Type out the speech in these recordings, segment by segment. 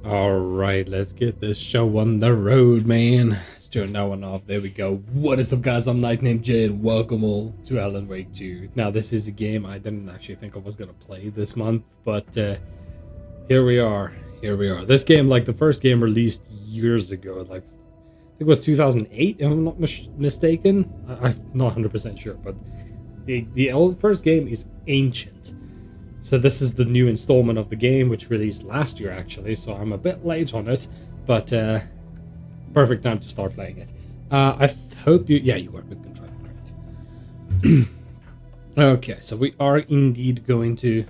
Alright, let's get this show on the road, man. Let's turn that one off. There we go. What is up, guys? I'm Night Named Jay, and welcome all to Alan Wake 2. Now, this is a game I didn't actually think I was going to play this month, but here we are. Here we are. This game, like the first game released years ago, like I think it was 2008, if I'm not mistaken. I'm not 100% sure, but the old first game is ancient. So this is the new installment of the game, which released last year actually, so I'm a bit late on it, but perfect time to start playing it. Hope you work with controller, correct. Okay, so we are indeed going to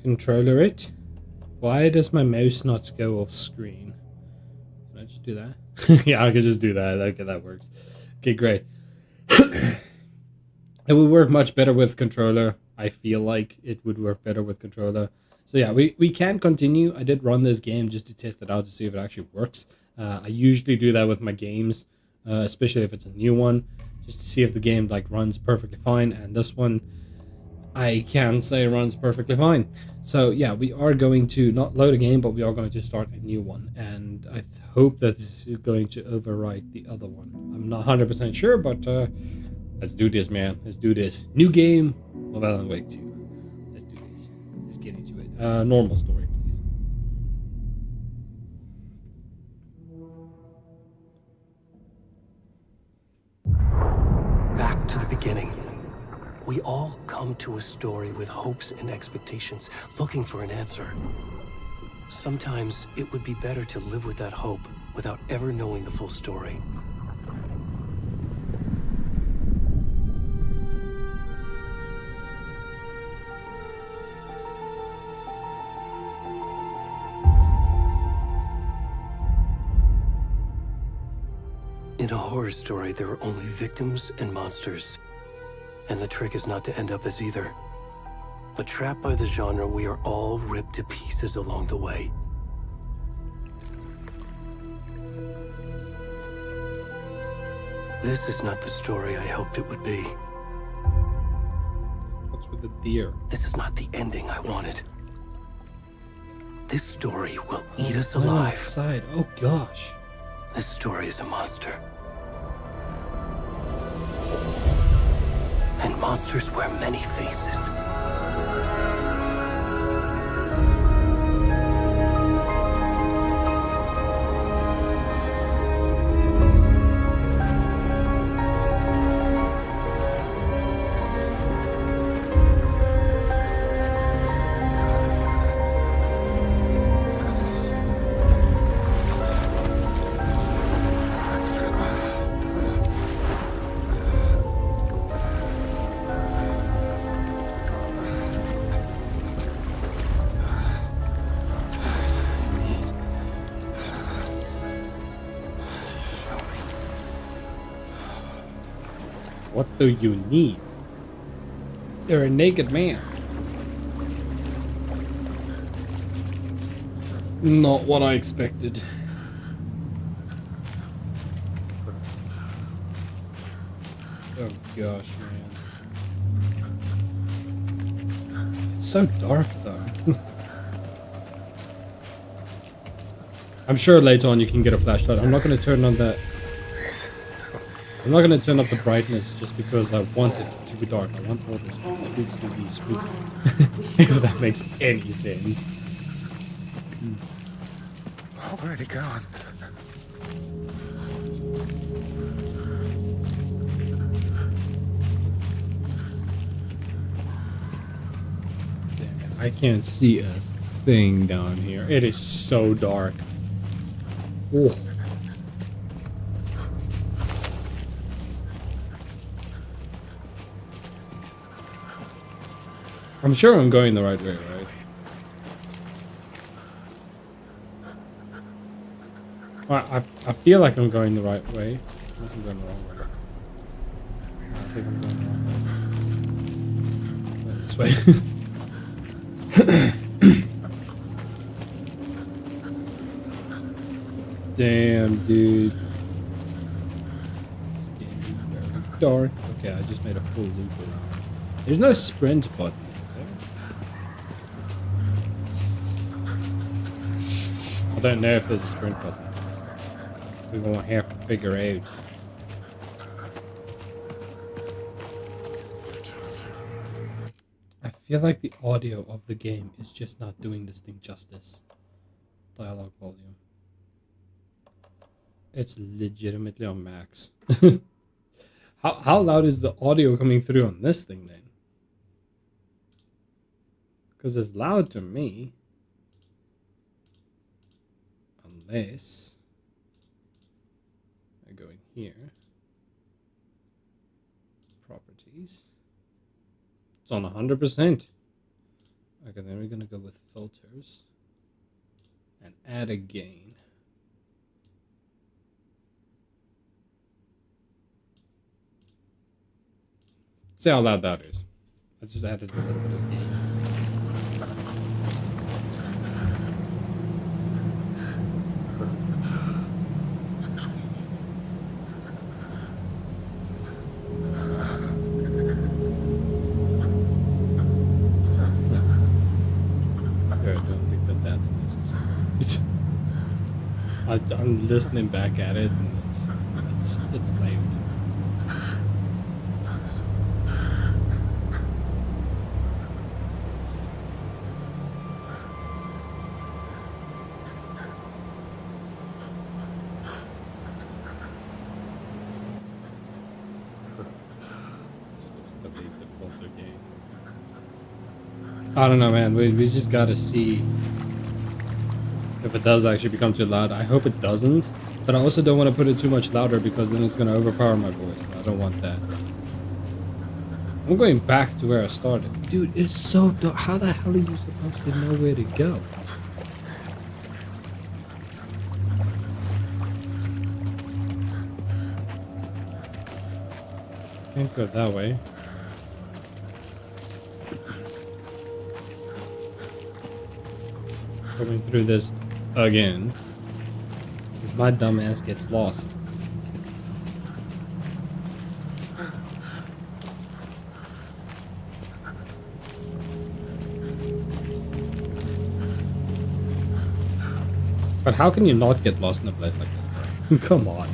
controller it. Why does my mouse not go off screen? Can I just do that? Yeah, I can just do that. Okay, that works. Okay, great. It will work much better with controller. I feel like it would work better with controller. So yeah, we can continue. I did run this game just to test it out to see if it actually works. I usually do that with my games, especially if it's a new one, just to see if the game like runs perfectly fine. And this one, I can say runs perfectly fine. So yeah, we are going to not load a game, but we are going to start a new one. And I hope that this is going to overwrite the other one. I'm not 100% sure, but let's do this, man. Let's do this. New game of Alan Wake 2. Let's do this. Let's get into it. Normal story, please. Back to the beginning. We all come to a story with hopes and expectations, looking for an answer. Sometimes it would be better to live with that hope without ever knowing the full story. In a horror story, there are only victims and monsters. And the trick is not to end up as either. But trapped by the genre, we are all ripped to pieces along the way. This is not the story I hoped it would be. What's with the deer? This is not the ending I wanted. This story will eat us alive. Outside. Oh gosh. This story is a monster. And monsters wear many faces. What do you need? You're a naked man. Not what I expected. Oh gosh, man. It's so dark though. I'm sure later on you can get a flashlight. I'm not going to turn on that. I'm not going to turn up the brightness just because I want it to be dark. I want all this spooks to be spooky. If that makes any sense. Already gone. Damn it, I can't see a thing down here. It is so dark. Oh. I'm sure I'm going the right way, right? Well, I feel like I'm going the right way. Unless I'm going the wrong way. I think I'm going the wrong way. This way. Damn, dude. This game is very dark. Okay, I just made a full loop around. There's no sprint button, is there? I don't know if there's a sprint button. We're gonna have to figure out. I feel like the audio of the game is just not doing this thing justice. Dialogue volume. It's legitimately on max. How loud is the audio coming through on this thing then? Because it's loud to me. Unless I go in here. Properties. It's on 100%. Okay, then we're gonna go with filters. And add a gain. See how loud that is. I just added a little bit of gain. I don't think that that's necessary. I'm listening back at it, and it's loud. Delete the filter game. I don't know, man. We just gotta see if it does actually become too loud. I hope it doesn't, but I also don't want to put it too much louder because then it's gonna overpower my voice. I don't want that. I'm going back to where I started. Dude, it's so dark. How the hell are you supposed to know where to go? Can't go that way. Going through this again. Because my dumb ass gets lost. But how can you not get lost in a place like this, bro? Come on.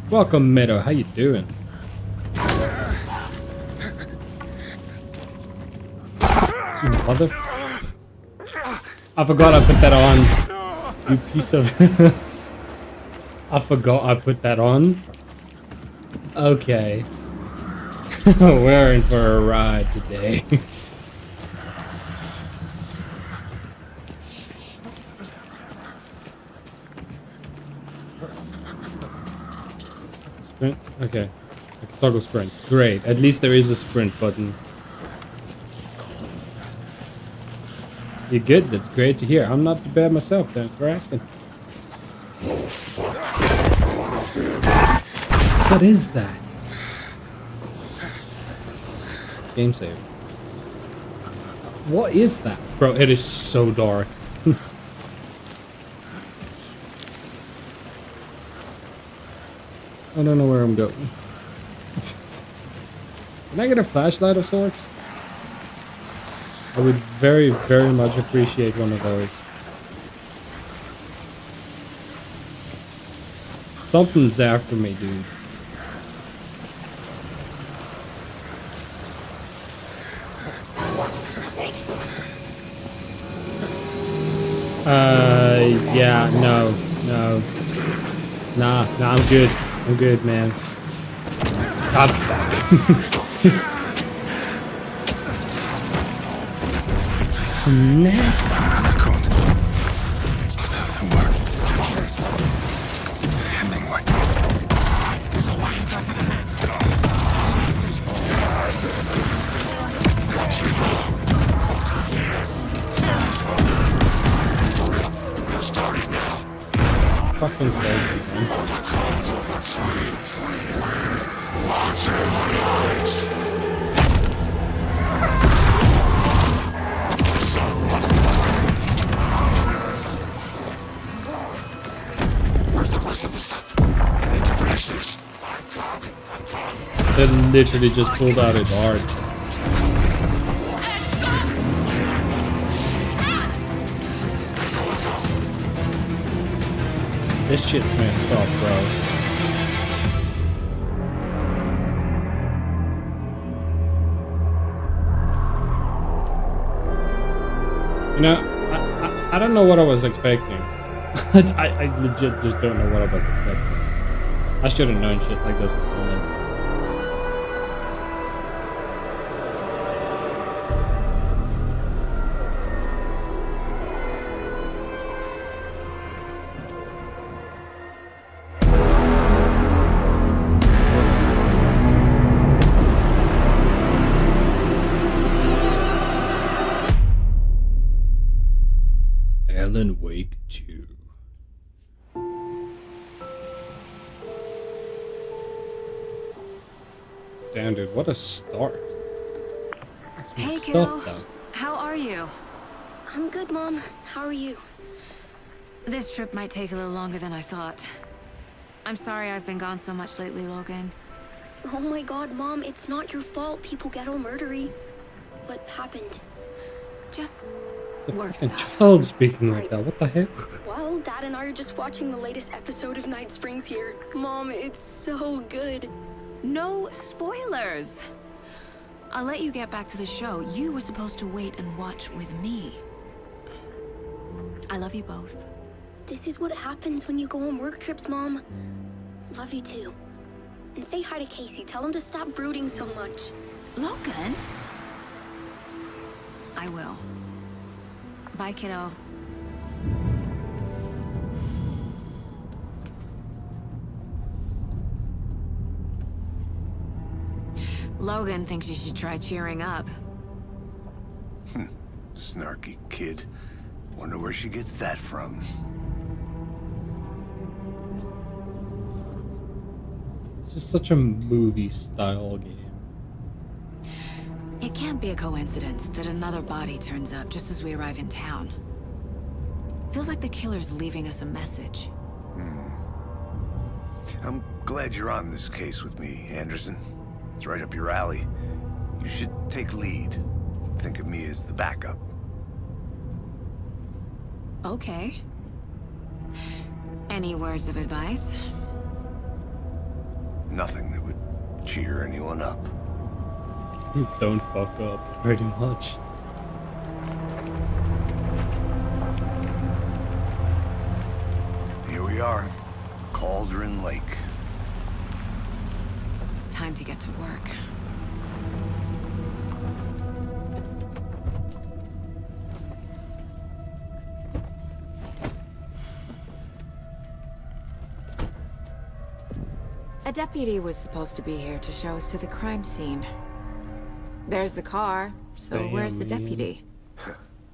Welcome, Meadow. How you doing? You mother... I forgot I put that on. You piece of... I forgot I put that on. Okay. We're in for a ride today. Sprint? Okay. I can toggle sprint. Great. At least there is a sprint button. You're good. That's great to hear. I'm not too bad myself. Thanks for asking. What is that? Game save. What is that? Bro, it is so dark. I don't know where I'm going. Can I get a flashlight of sorts? I would very, very much appreciate one of those. Something's after me, dude. Yeah, no. Nah, I'm good. I'm good, man. It's nasty. Fucking crazy, man. Where's the rest of the stuff? I need to finish this. They literally just pulled out a dart. This shit's messed up, bro. You know, I don't know what I was expecting. I legit just don't know what I was expecting. I should have known shit like this was coming. Alan Wake 2. Damn, dude, what a start. That's Hey, messed kiddo. up, though. How are you? I'm good, Mom. How are you? This trip might take a little longer than I thought. I'm sorry I've been gone so much lately, Logan. Oh my god, Mom, it's not your fault people get all murdery. What happened? Just The work fucking stuff. child speaking like that. What the hell? Well, Dad and I are just watching the latest episode of Night Springs here. Mom, it's so good. No spoilers. I'll let you get back to the show. You were supposed to wait and watch with me. I love you both. This is what happens when you go on work trips, Mom. Love you too. And say hi to Casey. Tell him to stop brooding so much. Logan? I will. Bye, kiddo. Logan thinks you should try cheering up. Snarky kid. Wonder where she gets that from. This is such a movie-style game. It can't be a coincidence that another body turns up just as we arrive in town. Feels like the killer's leaving us a message. I'm glad you're on this case with me, Anderson. It's right up your alley. You should take lead. Think of me as the backup. Okay. Any words of advice? Nothing that would cheer anyone up. Don't fuck up, pretty much. Here we are. Cauldron Lake. Time to get to work. A deputy was supposed to be here to show us to the crime scene. There's the car, so Damn, where's the man. deputy?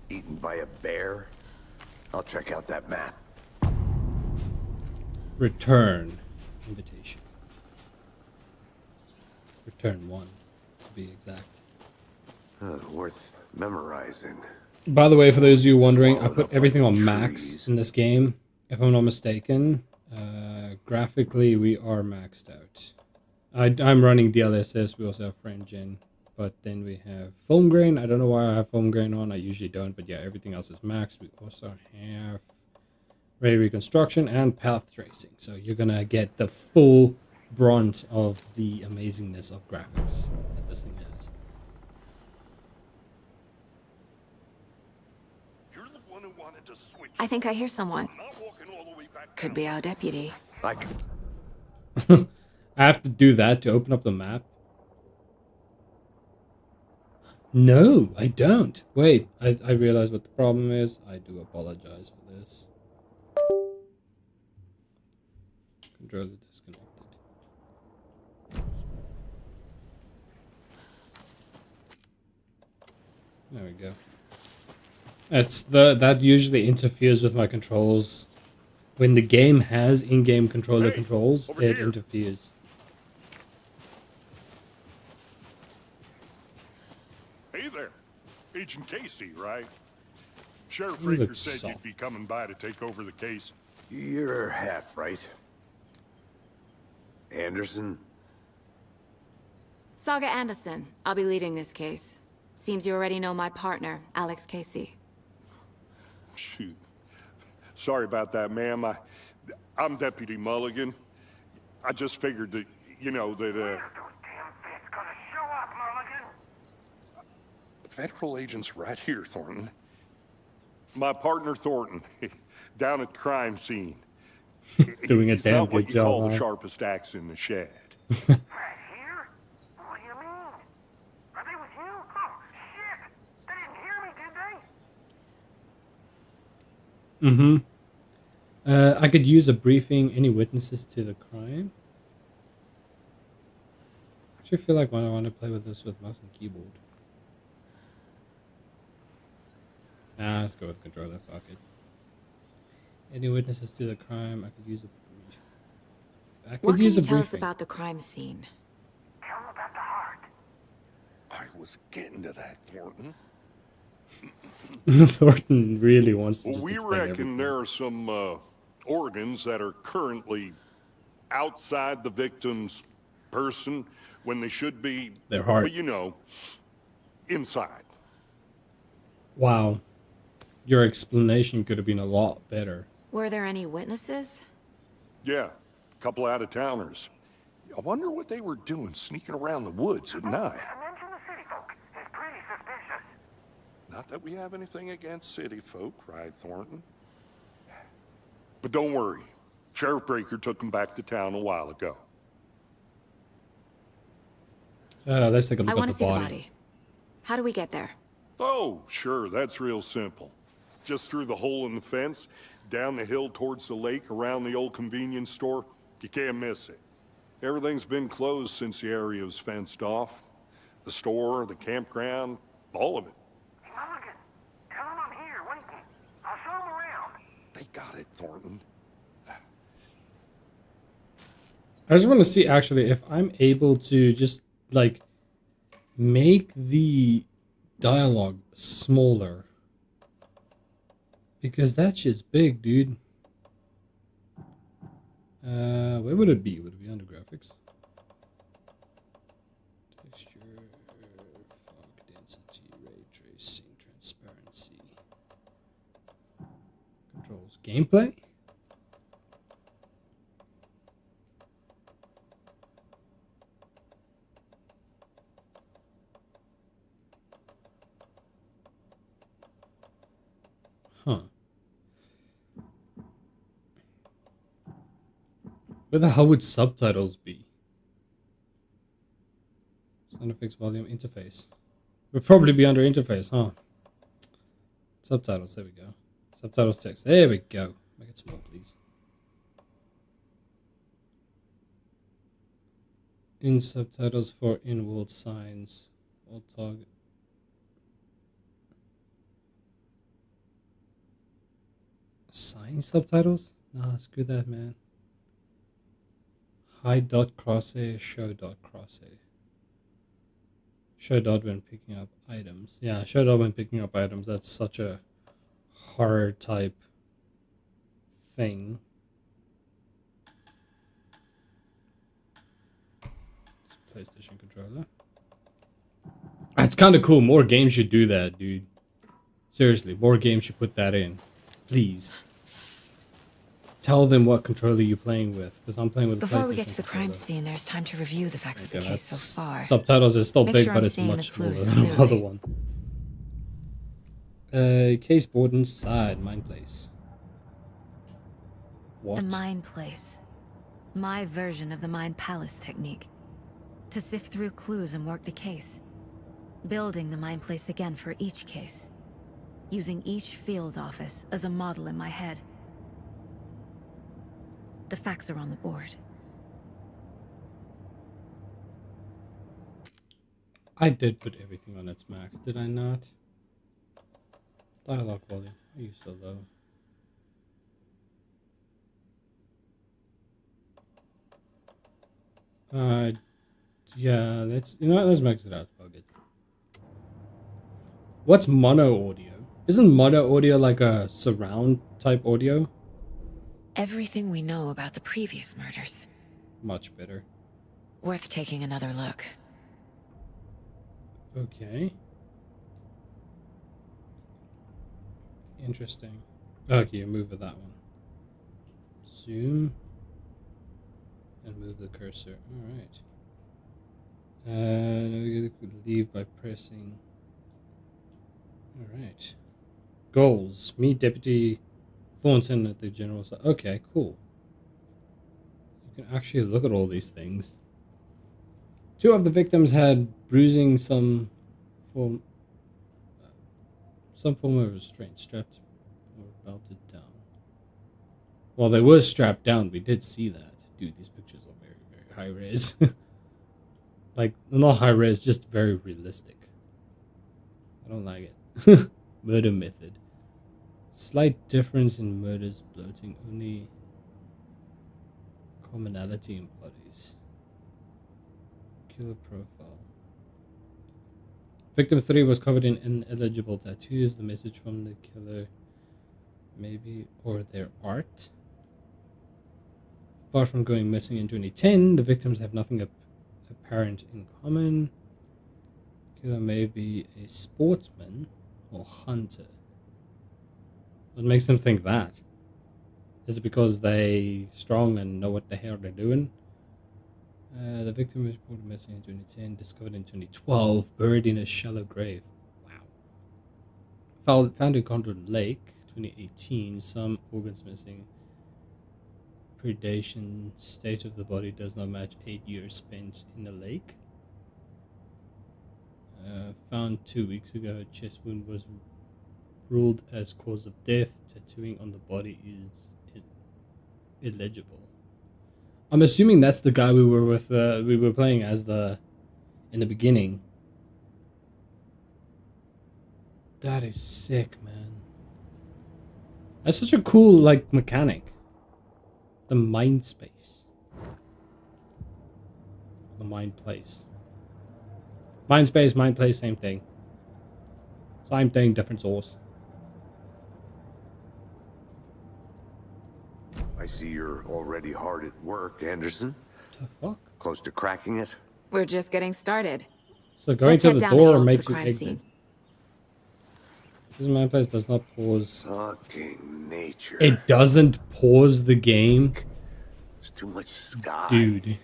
Eaten by a bear? I'll check out that map. Return invitation. Return 1, to be exact. Worth memorizing. By the way, for those of you wondering, I Swallowed put up everything like on max trees. in this game, if I'm not mistaken. Graphically, we are maxed out. I'm running DLSS, we also have frame gen, but then we have foam grain. I don't know why I have foam grain on, I usually don't, but yeah, everything else is maxed. We also have ray reconstruction and path tracing, so you're gonna get the full brunt of the amazingness of graphics that this thing has. You're the one who wanted to switch. I think I hear someone. I'm not walking all the way back Could be our deputy. Like, I have to do that to open up the map? No, I don't. Wait, I realize what the problem is. I do apologize for this. Controller disconnected. There we go. That usually interferes with my controls. When the game has in-game controller Hey, controls, over it here. interferes. Hey there, Agent Casey, right? Sheriff You Baker look said soft. you'd be coming by to take over the case. you're half right. Anderson? Saga Anderson. I'll be leading this case. Seems you already know my partner, Alex Casey. Shoot. Sorry about that, ma'am. I'm Deputy Mulligan. I just figured that, you know, that, Those damn fists gonna show up, Mulligan. federal agent's right here, Thornton. My partner, Thornton, down at the crime scene. Doing a He's damn not what good you job, call the huh? sharpest axe in the shed. Right here? What do you mean? Are they with you? Oh, shit! They didn't hear me, did they? Mm-hmm. I could use a briefing. Any witnesses to the crime? I actually feel like I want to play with this with mouse and keyboard. Nah, let's go with controller. Fuck it. Any witnesses to the crime? I could use a brief. I could What can use you a tell us briefing. about the crime scene? Tell them about the heart. I was getting to that, Thornton. Thornton really wants to Well, just we explain reckon everything. there are some organs that are currently outside the victim's person when they should be, Their heart. well, you know, inside. Wow. Your explanation could have been a lot better. Were there any witnesses? Yeah, a couple out-of-towners. I wonder what they were doing sneaking around the woods at night. Mention the city folk. It's pretty suspicious. Not that we have anything against city folk, right, Thornton? But don't worry. Sheriff Breaker took them back to town a while ago. Let's take a I look want at to the see the body. body. How do we get there? Oh, sure, that's real simple. Just through the hole in the fence, down the hill towards the lake, around the old convenience store. You can't miss it. Everything's been closed since the area was fenced off. The store, the campground, all of it. Hey, Mulligan, tell them I'm here, waiting. I'll show them around. They got it, Thornton. I just want to see actually if I'm able to just like make the dialogue smaller. Because that shit's big, dude. Where would it be? Would it be under graphics? Texture, fog, density, ray tracing, transparency. Controls. Gameplay? Huh. Where the hell would subtitles be? Sound effects, volume, interface. Would probably be under interface, huh? Subtitles, there we go. Subtitles text, there we go. Make it small, please. In subtitles for in-world signs. All target. Sign subtitles? Nah, screw that, man. Hide dot crosshair, show dot crosshair. Show dot when picking up items. Yeah, show dot when picking up items. That's such a horror type thing. It's PlayStation controller. That's kind of cool. More games should do that, dude. Seriously, more games should put that in. Please. Tell them what controller you're playing with, because I'm playing with the Before we get PlayStation to the crime controller. scene, there's time to review the facts of the Okay, case so that's- far. Subtitles is still Make big, sure but I'm it's seeing the much smaller clues than the other clearly. one. Case board inside, mine place. What? The Mind Place. My version of the Mind Palace technique. To sift through clues and work the case. Building the Mind Place again for each case. Using each field office as a model in my head. The facts are on the board. I did put everything on its max, did I not? Dialogue volume. Are you so low? Yeah, let's let's max it out. Fuck it. What's mono audio? Isn't mono audio like a surround type audio? Everything we know about the previous murders. Much better. Worth taking another look. Okay. Interesting. Okay, you move with that one. Zoom. And move the cursor. Alright. Now we could leave by pressing. Alright. Goals. Meet Deputy Thornton at the general. Okay, cool. You can actually look at all these things. 2 of the victims had bruising, some form of restraint, strapped or belted down. Well, they were strapped down. We did see that. Dude, these pictures are very, very high res. Like, not high res, just very realistic. I don't like it. Murder method. Slight difference in murders, bloating, only commonality in bodies. Killer profile. Victim 3 was covered in ineligible tattoos. The message from the killer, maybe, or their art. Apart from going missing in 2010, the victims have nothing apparent in common. Killer may be a sportsman or hunter. What makes them think that? Is it because they strong and know what the hell they're doing? The victim was reported missing in 2010, discovered in 2012, buried in a shallow grave. Wow. Found in Condon Lake, 2018, some organs missing. Predation, state of the body does not match 8 years spent in the lake. Found 2 weeks ago, a chest wound was ruled as cause of death. Tattooing on the body is illegible. I'm assuming that's the guy we were playing as in the beginning. That is sick, man. That's such a cool like mechanic. The mind space. The mind place. Mind space, mind place, same thing. Same thing, different source. I see you're already hard at work, Anderson. The fuck? Close to cracking it? We're just getting started. So going Let's to head the down the door hill to makes the you crime exit. scene. This mind place does not pause. Fucking nature. It doesn't pause the game, There's too much sky. dude.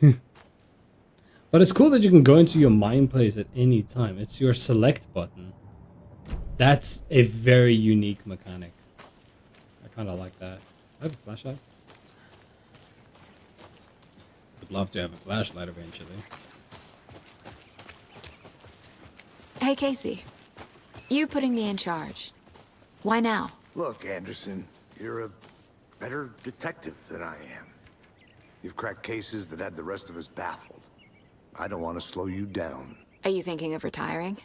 But it's cool that you can go into your mind place at any time. It's your select button. That's a very unique mechanic. I kind of like that. I have a flashlight. Would love to have a flashlight eventually. Hey, Casey. You putting me in charge. Why now? Look, Anderson, you're a better detective than I am. You've cracked cases that had the rest of us baffled. I don't want to slow you down. Are you thinking of retiring?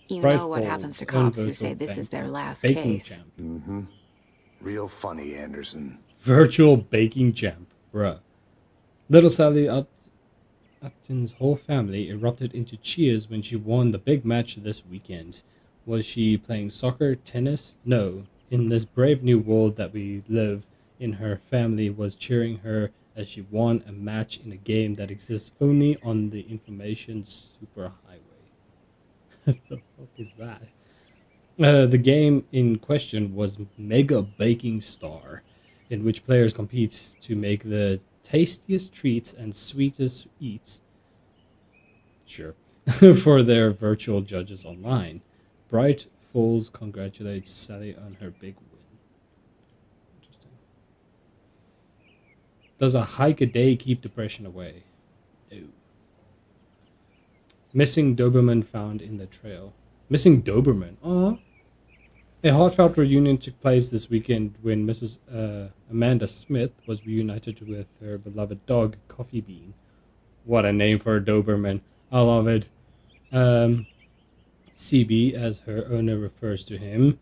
You Bright know what Falls, happens to cops who virtual say this bank. is their last Baking case. champ. Mm-hmm. Real funny, Anderson. Virtual baking champ, bruh. Little Sally Upton's whole family erupted into cheers when she won the big match this weekend. Was she playing soccer, tennis? No. In this brave new world that we live in, her family was cheering her as she won a match in a game that exists only on the information superhighway. What the fuck is that? The game in question was Mega Baking Star, in which players compete to make the tastiest treats and sweetest eats, sure, for their virtual judges online. Bright Falls congratulates Sally on her big win. Interesting. Does a hike a day keep depression away? No. Missing Doberman found in the trail. Missing Doberman. Aww. A heartfelt reunion took place this weekend when Mrs. Amanda Smith was reunited with her beloved dog, Coffee Bean. What a name for a Doberman. I love it. CB, as her owner refers to him,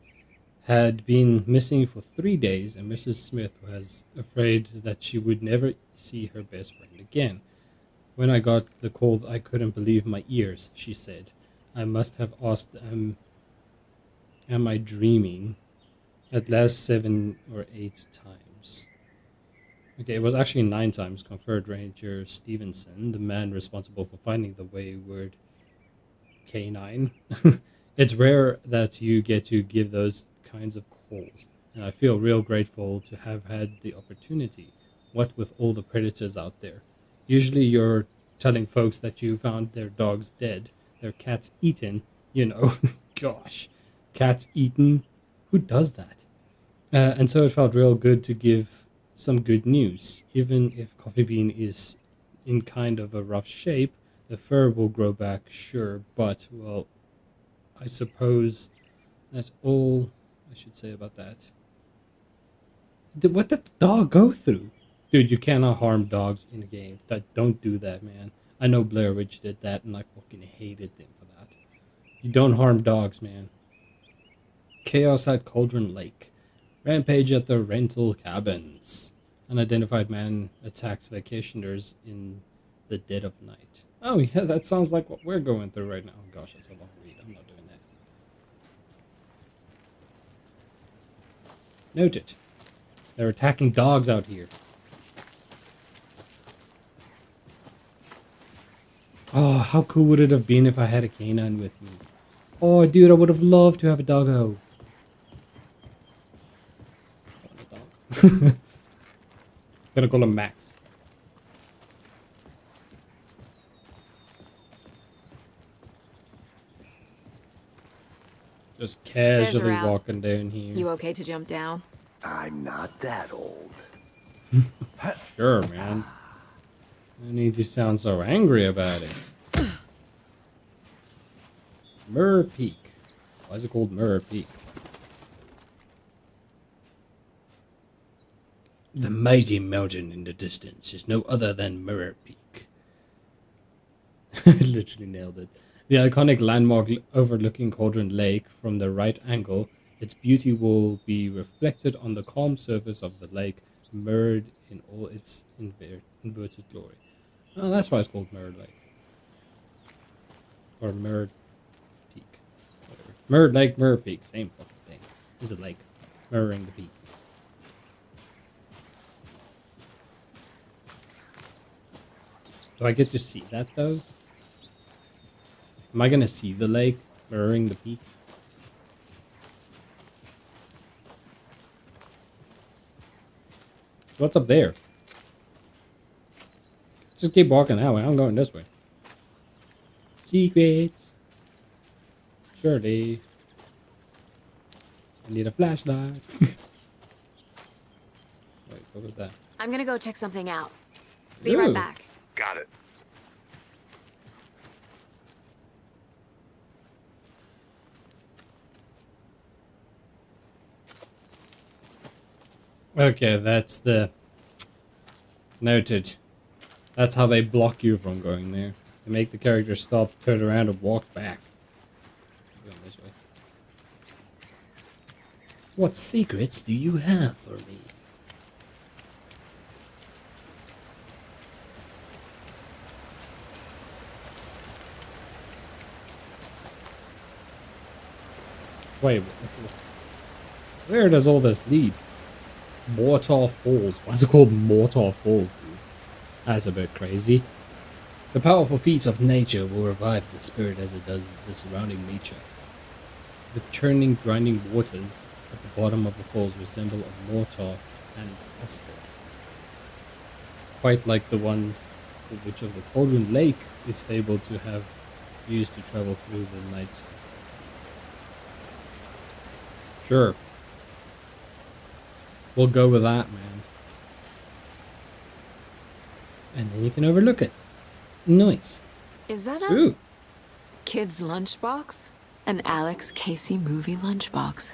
had been missing for 3 days, and Mrs. Smith was afraid that she would never see her best friend again. When I got the call, I couldn't believe my ears, she said. I must have asked, am I dreaming? At last 7 or 8 times. Okay, it was actually 9 times, conferred Ranger Stevenson, the man responsible for finding the wayward canine. It's rare that you get to give those kinds of calls. and I feel real grateful to have had the opportunity. What with all the predators out there. Usually you're telling folks that you found their dogs dead, their cats eaten, you know. Gosh, cats eaten? Who does that? And so it felt real good to give some good news. Even if Coffee Bean is in kind of a rough shape, the fur will grow back, sure, but, well, I suppose that's all I should say about that. What did the dog go through? Dude, you cannot harm dogs in a game. Don't do that, man. I know Blair Witch did that, and I fucking hated them for that. You don't harm dogs, man. Chaos at Cauldron Lake. Rampage at the rental cabins. Unidentified man attacks vacationers in the dead of night. Oh, yeah, that sounds like what we're going through right now. Oh, gosh, that's a long read. I'm not doing that. Noted. They're attacking dogs out here. Oh, how cool would it have been if I had a canine with me? Oh, dude, I would have loved to have a doggo. Gonna call him Max. Just casually walking down here. You okay to jump down? I'm not that old. Sure, man. No need to sound so angry about it. Mirror Peak. Why is it called Mirror Peak? The mighty mountain in the distance is no other than Mirror Peak. Literally nailed it. The iconic landmark overlooking Cauldron Lake from the right angle, its beauty will be reflected on the calm surface of the lake, mirrored in all its inverted glory. Oh, that's why it's called Mirror Lake. Or Mirrored Peak. Whatever. Mirrored Lake, Mirror Peak. Same fucking thing. It's a lake. Mirroring the peak. Do I get to see that, though? Am I going to see the lake mirroring the peak? What's up there? Just keep walking that way. I'm going this way. Secrets. Surely. I need a flashlight. Wait, what was that? I'm gonna go check something out. Be right back. Got it. Okay, that's the... Noted. That's how they block you from going there. They make the character stop, turn around, and walk back. Going this way. What secrets do you have for me? Wait, where does all this lead? Mortar Falls. Why is it called Mortar Falls, dude? That's a bit crazy. The powerful feats of nature will revive the spirit as it does the surrounding nature. The churning, grinding waters at the bottom of the falls resemble a mortar and pestle. Quite like the one which of the Cauldron Lake is fabled to have used to travel through the night sky. Sure. We'll go with that, man. And then you can overlook it. Nice. Is that a Ooh. kid's lunchbox? An Alex Casey movie lunchbox.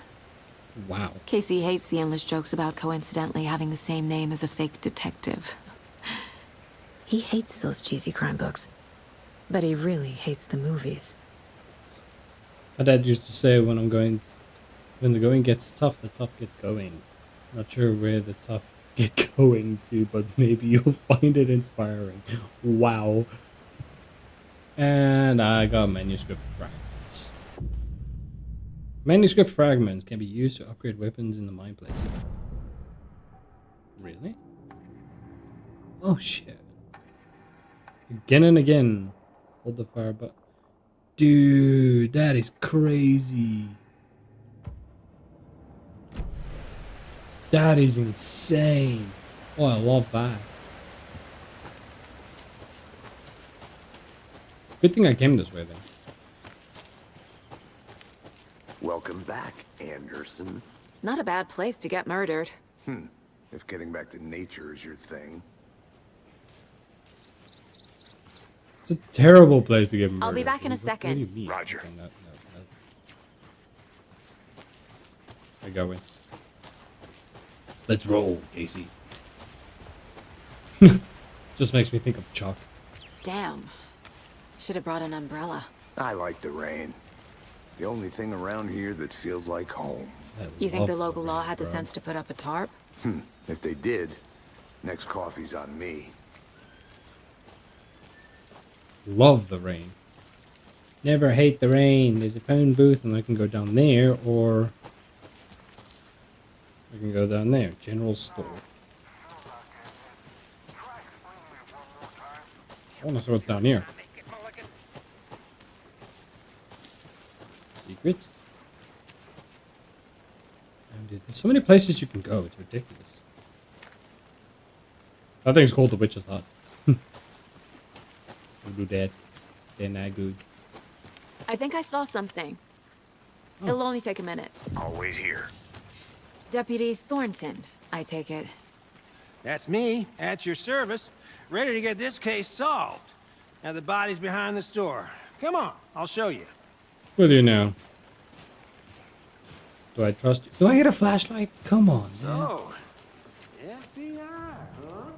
Wow. Casey hates the endless jokes about coincidentally having the same name as a fake detective. He hates those cheesy crime books, but he really hates the movies. My dad used to say when the going gets tough, the tough gets going. Not sure where the tough get going to, but maybe you'll find it inspiring. Wow. And I got manuscript fragments. Manuscript fragments can be used to upgrade weapons in the mine place. Really? Oh shit. Again and again. Hold the fire button. Dude, that is crazy. That is insane. Oh, I love that. Good thing I came this way then. Welcome back, Anderson. Not a bad place to get murdered. If getting back to nature is your thing. It's a terrible place to get murdered. I'll be back in a What second. do you mean? Roger. Okay, no. I go in. Let's roll, Casey. Just makes me think of Chuck. Damn. Should have brought an umbrella. I like the rain. The only thing around here that feels like home. You think the love local law rain, had the bro. sense to put up a tarp? If they did, next coffee's on me. Love the rain. Never hate the rain. There's a phone booth and I can go down there, or I can go down there. General store. I want to see what's down here. Secrets? Oh, dude, there's so many places you can go. It's ridiculous. That thing's called the Witch's Hut. Don't do that. They're not good. I think I saw something. It'll only take a minute. I'll wait here. Deputy Thornton, I take it. That's me, at your service, ready to get this case solved. Now the body's behind the store. Come on, I'll show you. With you now. Do I trust you? Do I get a flashlight? Come on, man. So, FBI, huh?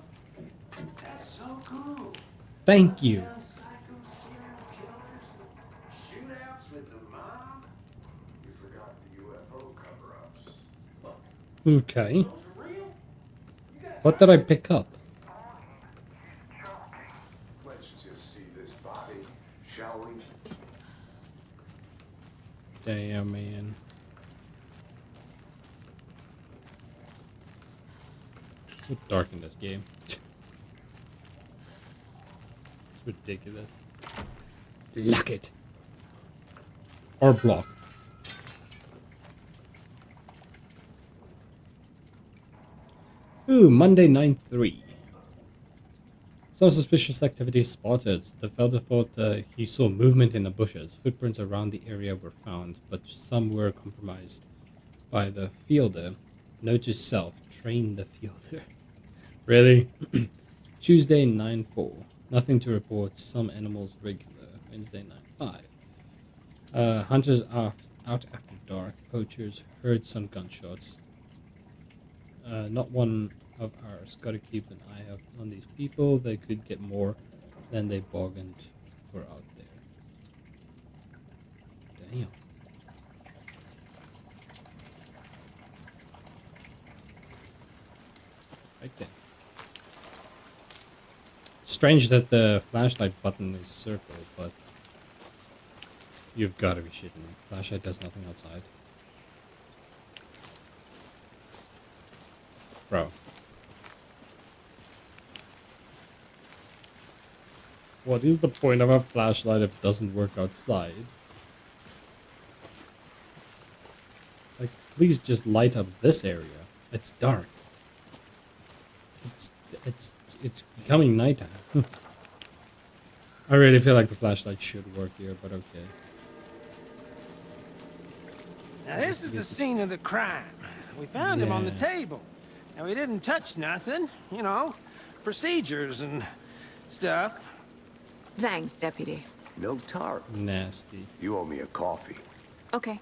That's so cool. Thank you. Psycho serial killers, shootouts with the mob. You forgot the UFO cover-ups. Okay. Those are real? You guys What did I pick up? Let's just see this body, shall we? Damn, man. It's so dark in this game. It's ridiculous. Lock it. Or block. Ooh, Monday 9/3. Some suspicious activity spotted. The felder thought he saw movement in the bushes. Footprints around the area were found, but some were compromised by the fielder. Note to self, train the fielder. Really? Tuesday 9/4. Nothing to report. Some animals regular. Wednesday 9/5. Hunters are out after dark. Poachers heard some gunshots. Not one of ours. Gotta keep an eye out on these people. They could get more than they bargained for out there. Damn. Right there. Strange that the flashlight button is circled, but you've got to be shitting me. Flashlight does nothing outside. Bro. What is the point of a flashlight if it doesn't work outside? Like, please just light up this area. It's dark. It's becoming nighttime. I really feel like the flashlight should work here, but okay. Now this is the scene of the crime. We found him on the Yeah. table. And we didn't touch nothing, you know, procedures and stuff. Thanks, Deputy. No tarp. Nasty. You owe me a coffee. Okay,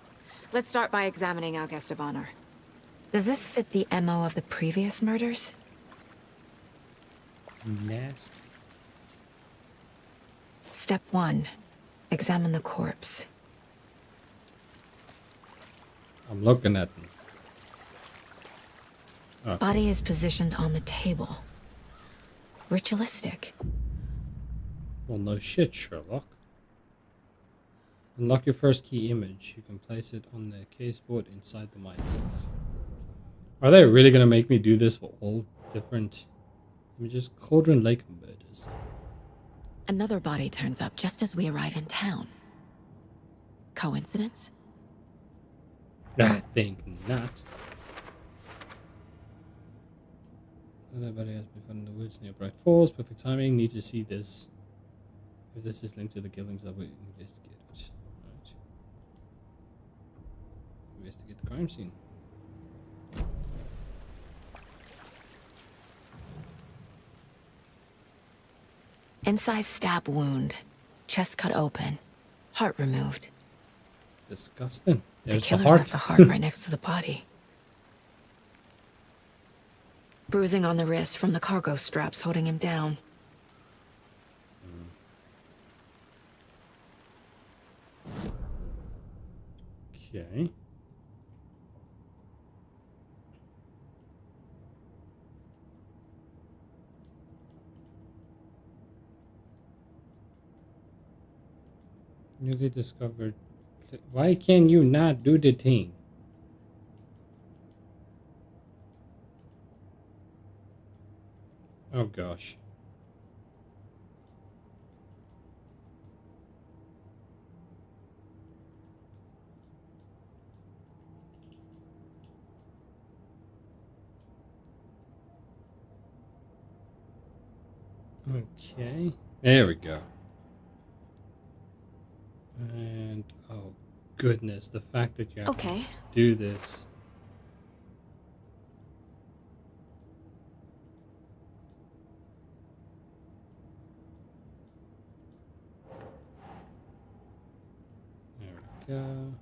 let's start by examining our guest of honor. Does this fit the MO of the previous murders? Nasty. Step 1. Examine the corpse. I'm looking at them. Body is positioned on the table. Ritualistic. Well, no shit, Sherlock. Unlock your first key image. You can place it on the caseboard inside the mind box. Are they really gonna make me do this for all different images? Cauldron Lake murders. Another body turns up just as we arrive in town. Coincidence? I think not. The body has been found in the woods near Bright Falls. Perfect timing. Need to see this. If this is linked to the killings that we investigate. Right. Investigate the crime scene. Incised stab wound. Chest cut open. Heart removed. Disgusting. There's The killer heart. left the heart right next to the body. Bruising on the wrist from the cargo straps holding him down. Okay. Newly discovered. Why can you not do the thing? Oh gosh. Okay. There we go. And oh goodness, the fact that you have to do this. There we go.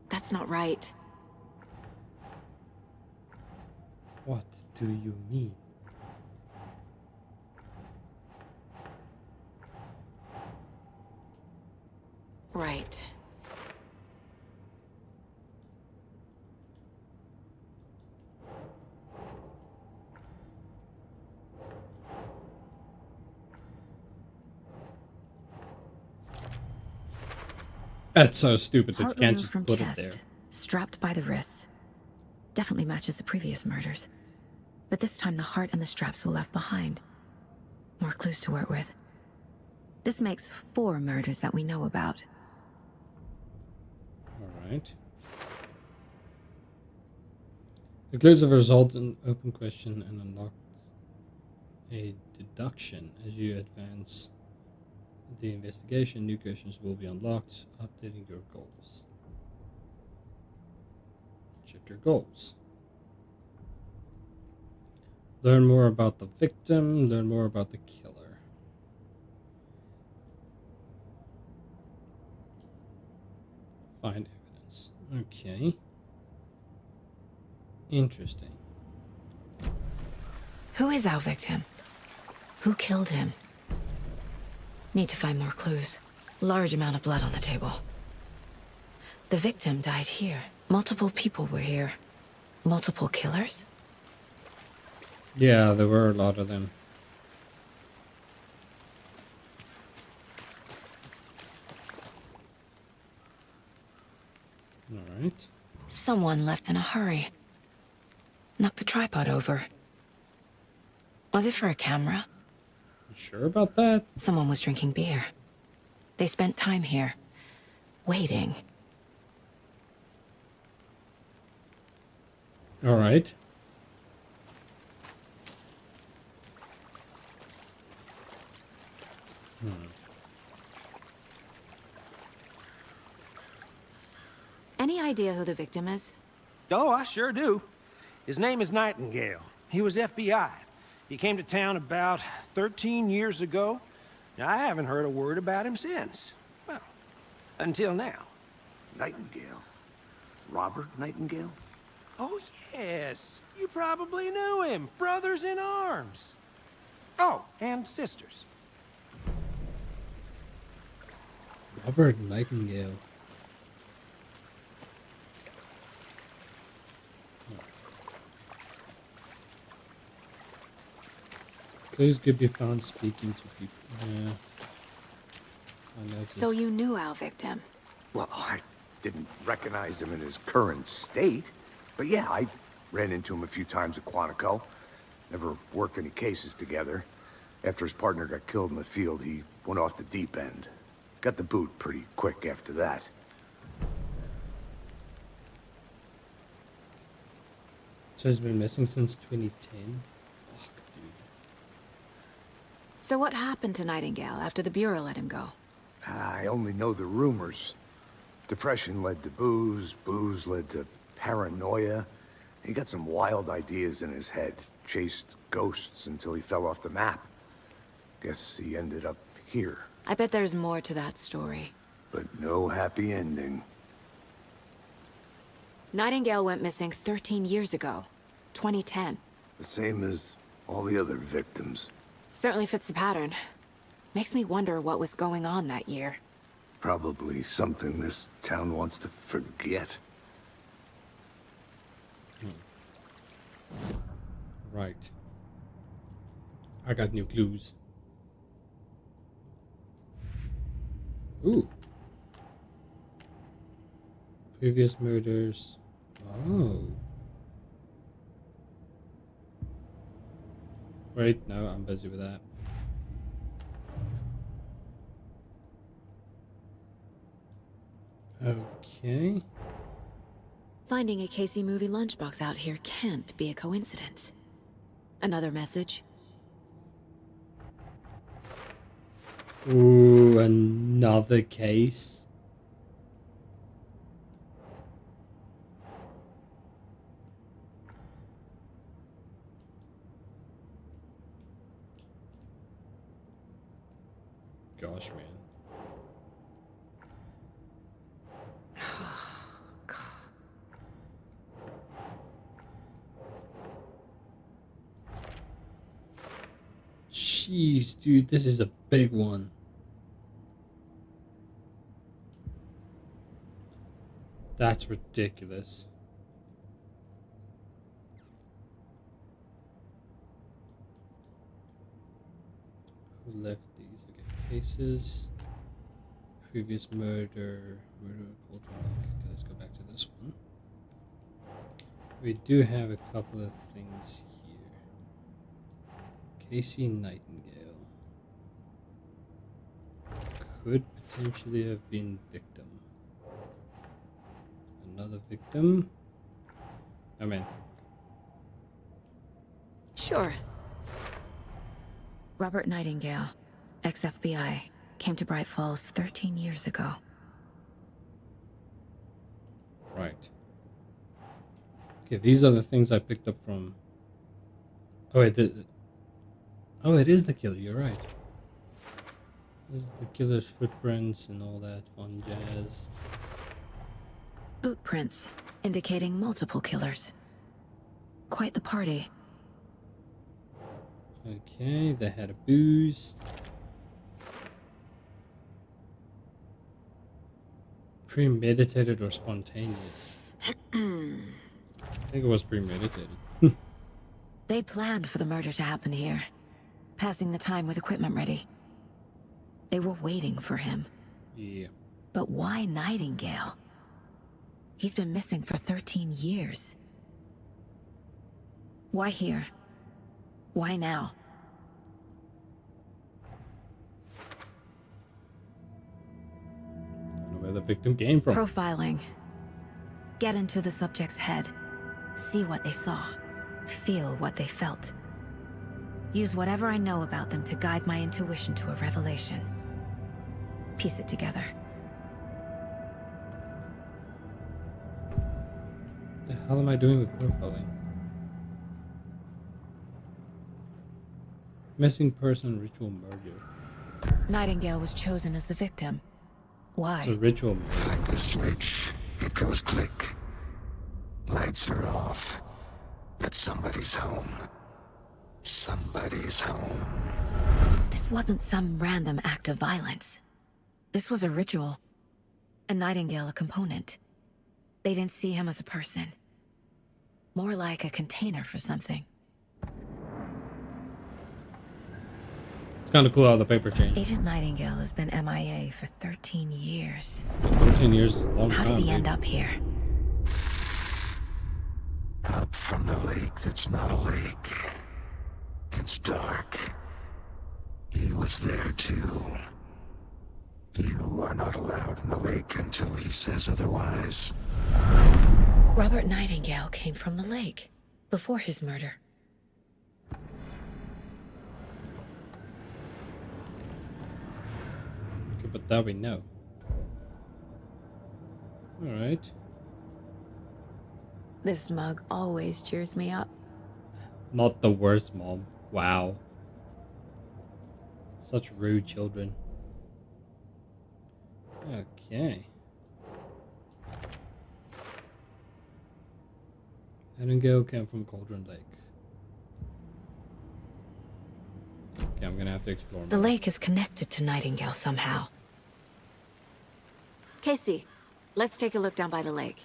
That's not right. What do you mean? Right. That's so stupid that you Heart can't removed just from put chest, it there. strapped by the wrists. Definitely matches the previous murders. But this time the heart and the straps were left behind. More clues to work with. This makes 4 murders that we know about. Alright. The clues have resulted in open question and unlocked a deduction. As you advance the investigation, new questions will be unlocked, updating your goals. Check your goals. Learn more about the victim, learn more about the killer. Find evidence. Okay. Interesting. Who is our victim? Who killed him? Need to find more clues. Large amount of blood on the table. The victim died here. Multiple people were here. Multiple killers? Yeah, there were a lot of them. Alright. Someone left in a hurry. Knocked the tripod over. Was it for a camera? You sure about that? Someone was drinking beer. They spent time here. Waiting. Alright. Any idea who the victim is? Oh, I sure do. His name is Nightingale. He was FBI. He came to town about 13 years ago. I haven't heard a word about him since. Well, until now. Nightingale? Robert Nightingale? Oh, yes. You probably knew him. Brothers in arms. Oh, and sisters. Robert Nightingale. Clues could be found speaking to people. Yeah. I noticed. So you knew our victim? Well, I didn't recognize him in his current state. But yeah, I ran into him a few times at Quantico. Never worked any cases together. After his partner got killed in the field, he went off the deep end. Got the boot pretty quick after that. So he's been missing since 2010. Fuck, dude. So what happened to Nightingale after the Bureau let him go? I only know the rumors. Depression led to booze, booze led to paranoia. He got some wild ideas in his head, chased ghosts until he fell off the map. Guess he ended up here, I bet there's more to that story. but no happy ending. Nightingale went missing 13 years ago. 2010. The same as all the other victims. Certainly fits the pattern. Makes me wonder what was going on that year. Probably something this town wants to forget. Right. I got new clues. Ooh. Previous murders. Oh. Wait, no, I'm busy with that. Okay. Finding a Casey movie lunchbox out here can't be a coincidence. Another message? Ooh, another case. Gosh, man. Jeez, dude, this is a big one. That's ridiculous. Who left these? Okay, cases. Previous murder. Murder of Okay, let's go back to this one. We do have a couple of things here. Casey Nightingale. Could potentially have been victim. Another victim? I'm in. Sure. Robert Nightingale, ex-FBI, came to Bright Falls 13 years ago. Right. Okay, these are the things I picked up from... Oh, wait, oh, it is the killer, you're right. This is the killer's footprints and all that fun jazz. Boot prints, indicating multiple killers. Quite the party. Okay, they had a booze. Premeditated or spontaneous? I think it was premeditated. They planned for the murder to happen here, passing the time with equipment ready. They were waiting for him. Yeah. But why Nightingale? He's been missing for 13 years. Why here? Why now? Don't know where the victim came from. Profiling. Get into the subject's head. See what they saw. Feel what they felt. Use whatever I know about them to guide my intuition to a revelation. Piece it together. What the hell am I doing with profiling? Missing person ritual murder. Nightingale was chosen as the victim. Why? It's a ritual murder. Flick the switch, it goes click. Lights are off. But somebody's home. Somebody's home. This wasn't some random act of violence. This was a ritual. And Nightingale a component. They didn't see him as a person. More like a container for something. It's kind of cool how the paper changed. Agent Nightingale has been MIA for 13 years. 13 years is a long How time. did he dude. end up here? Up from the lake that's not a lake. It's dark. He was there too. You are not allowed in the lake until he says otherwise. Robert Nightingale came from the lake. before his murder. Okay, but that we know. Alright. This mug always cheers me up. Not the worst, Mom. Wow. Such rude children. Okay. Nightingale came from Cauldron Lake. Okay, I'm gonna have to explore more. The lake is connected to Nightingale somehow. Casey, let's take a look down by the lake.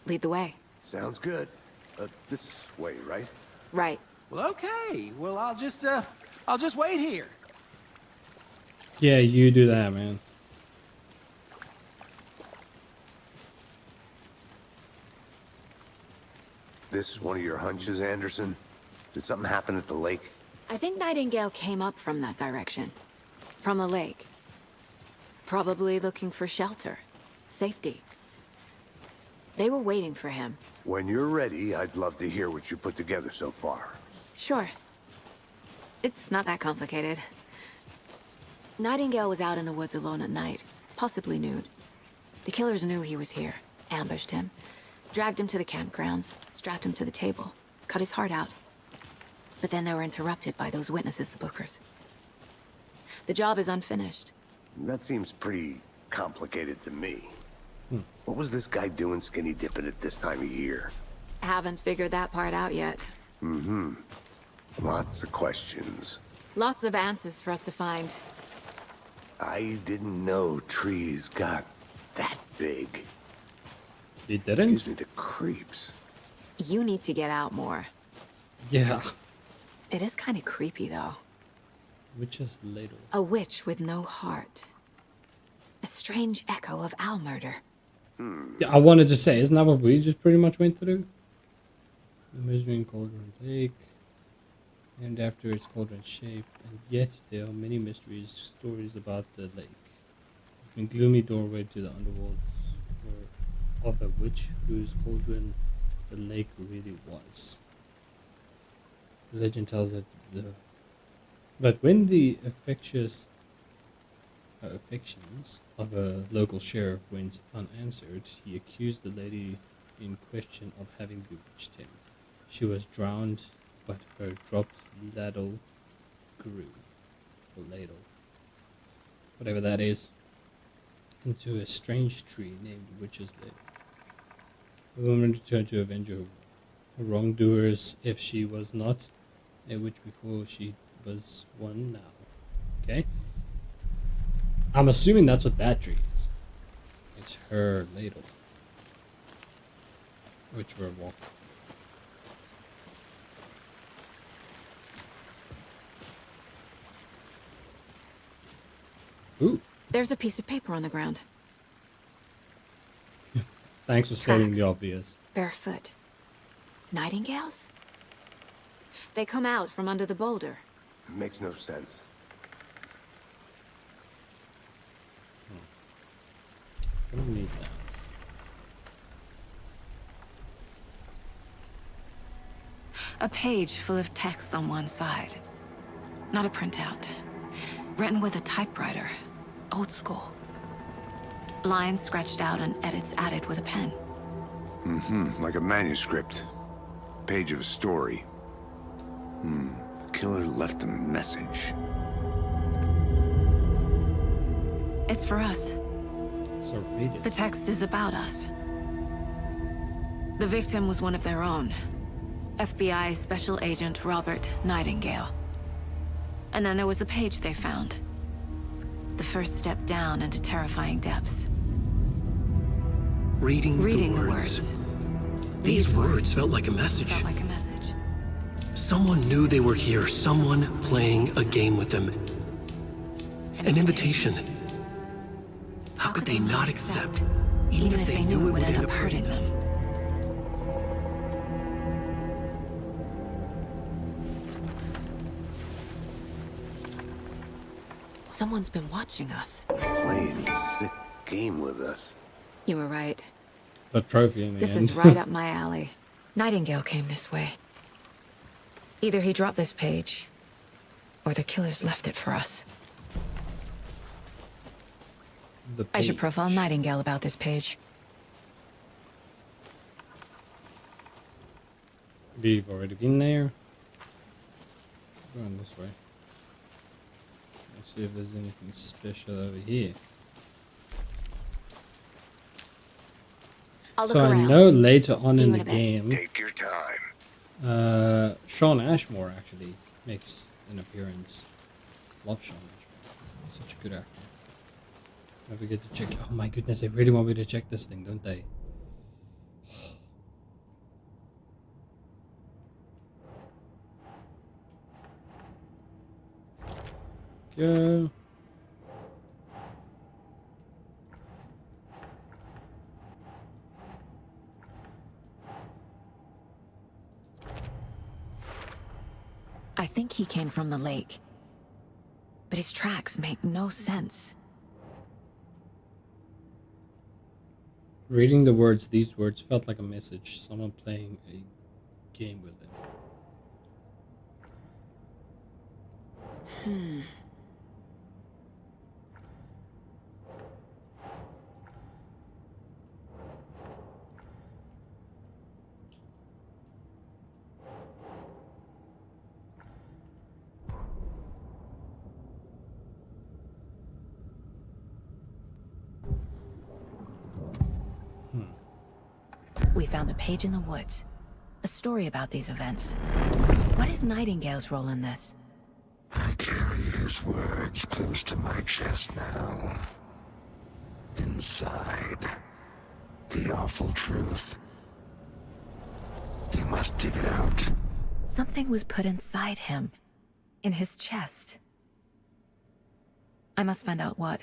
Lead the way. Sounds good. This way, right? Right. Well, okay. Well, I'll just wait here. Yeah, you do that, man. This one of your hunches, Anderson? Did something happen at the lake? I think Nightingale came up from that direction. From the lake. Probably looking for shelter. Safety. They were waiting for him. When you're ready, I'd love to hear what you put together so far. Sure. It's not that complicated. Nightingale was out in the woods alone at night, possibly nude. The killers knew he was here, ambushed him, dragged him to the campgrounds, strapped him to the table, cut his heart out. But then they were interrupted by those witnesses, the Bookers. The job is unfinished. That seems pretty complicated to me. What was this guy doing skinny dipping at this time of year? Haven't figured that part out yet. Mm-hmm. Lots of questions. Lots of answers for us to find. I didn't know trees got that big. You didn't? Gives me the creeps. You need to get out more. Yeah. It is kind of creepy, though. Witch's Ladle. A witch with no heart. A strange echo of Al murder. Yeah, I wanted to say, isn't that what we just pretty much went through? The measuring Cauldron Lake. Named after its cauldron shape, and yet there are many mysteries, stories about the lake. A gloomy doorway to the underworld of a witch whose cauldron the lake really was. The legend tells that when the affections of a local sheriff went unanswered, he accused the lady in question of having bewitched him. She was drowned, but her dropped ladle grew, or ladle, whatever that is, into a strange tree named Witch's Ladle. The woman returned to avenge her wrongdoers if she was not a witch before she was one now. Okay? I'm assuming that's what that tree is. It's her ladle. Which we're walking. Ooh. There's a piece of paper on the ground. Thanks for stating the Tracks. obvious. Barefoot. Nightingales? They come out from under the boulder. It makes no sense. I don't need that. A page full of text on one side. Not a printout. Written with a typewriter. Old school. Lines scratched out and edits added with a pen. Mm-hmm. Like a manuscript. Page of a story. The killer left a message. It's for us. So read it. The text is about us. The victim was one of their own. FBI Special Agent Robert Nightingale. And then there was the page they found. The first step down into terrifying depths. Reading The the words. These words felt like a message. Felt like a message. Someone knew they were here. Someone playing a game with them. An invitation. How could they not accept, even if they knew it would end up hurting them? Someone's been watching us. Playing a sick game with us. You were right. The trophy in the This end. is right up my alley. Nightingale came this way. Either he dropped this page, or the killers left it for us. I should profile Nightingale about this page. We've already been there. Going this way. Let's see if there's anything special over here. I'll look So around. I know later on See in you the in a bit. game, Take your time. Sean Ashmore actually makes an appearance. Love Sean Ashmore. Such a good actor. Never get to check. Oh my goodness, they really want me to check this thing, don't they? Go. I think he came from the lake. But his tracks make no sense. Reading the words, these words felt like a message. Someone playing a game with them. We found a page in the woods. A story about these events. What is Nightingale's role in this? I carry his words close to my chest now. Inside, the awful truth. You must dig it out. Something was put inside him. In his chest. I must find out what.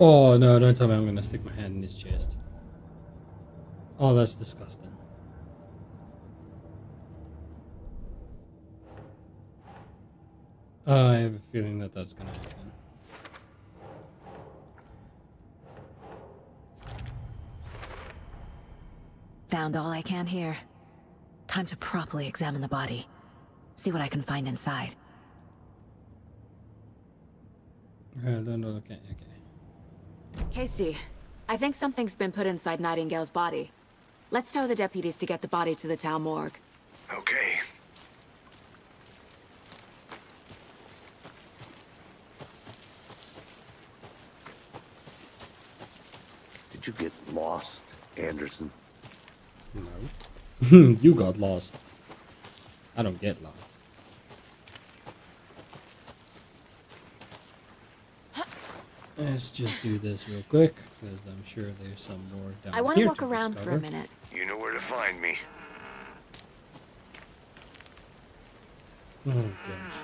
Oh no, don't tell me I'm gonna stick my hand in his chest. Oh, that's disgusting. I have a feeling that that's gonna happen. Found all I can here. Time to properly examine the body. See what I can find inside. Okay. Casey, I think something's been put inside Nightingale's body. Let's tell the deputies to get the body to the town morgue. Okay. Did you get lost, Anderson? No. You got lost. I don't get lost. Let's just do this real quick, because I'm sure there's some more down I want to here walk around for a discover. minute. You know where to find me. Oh gosh.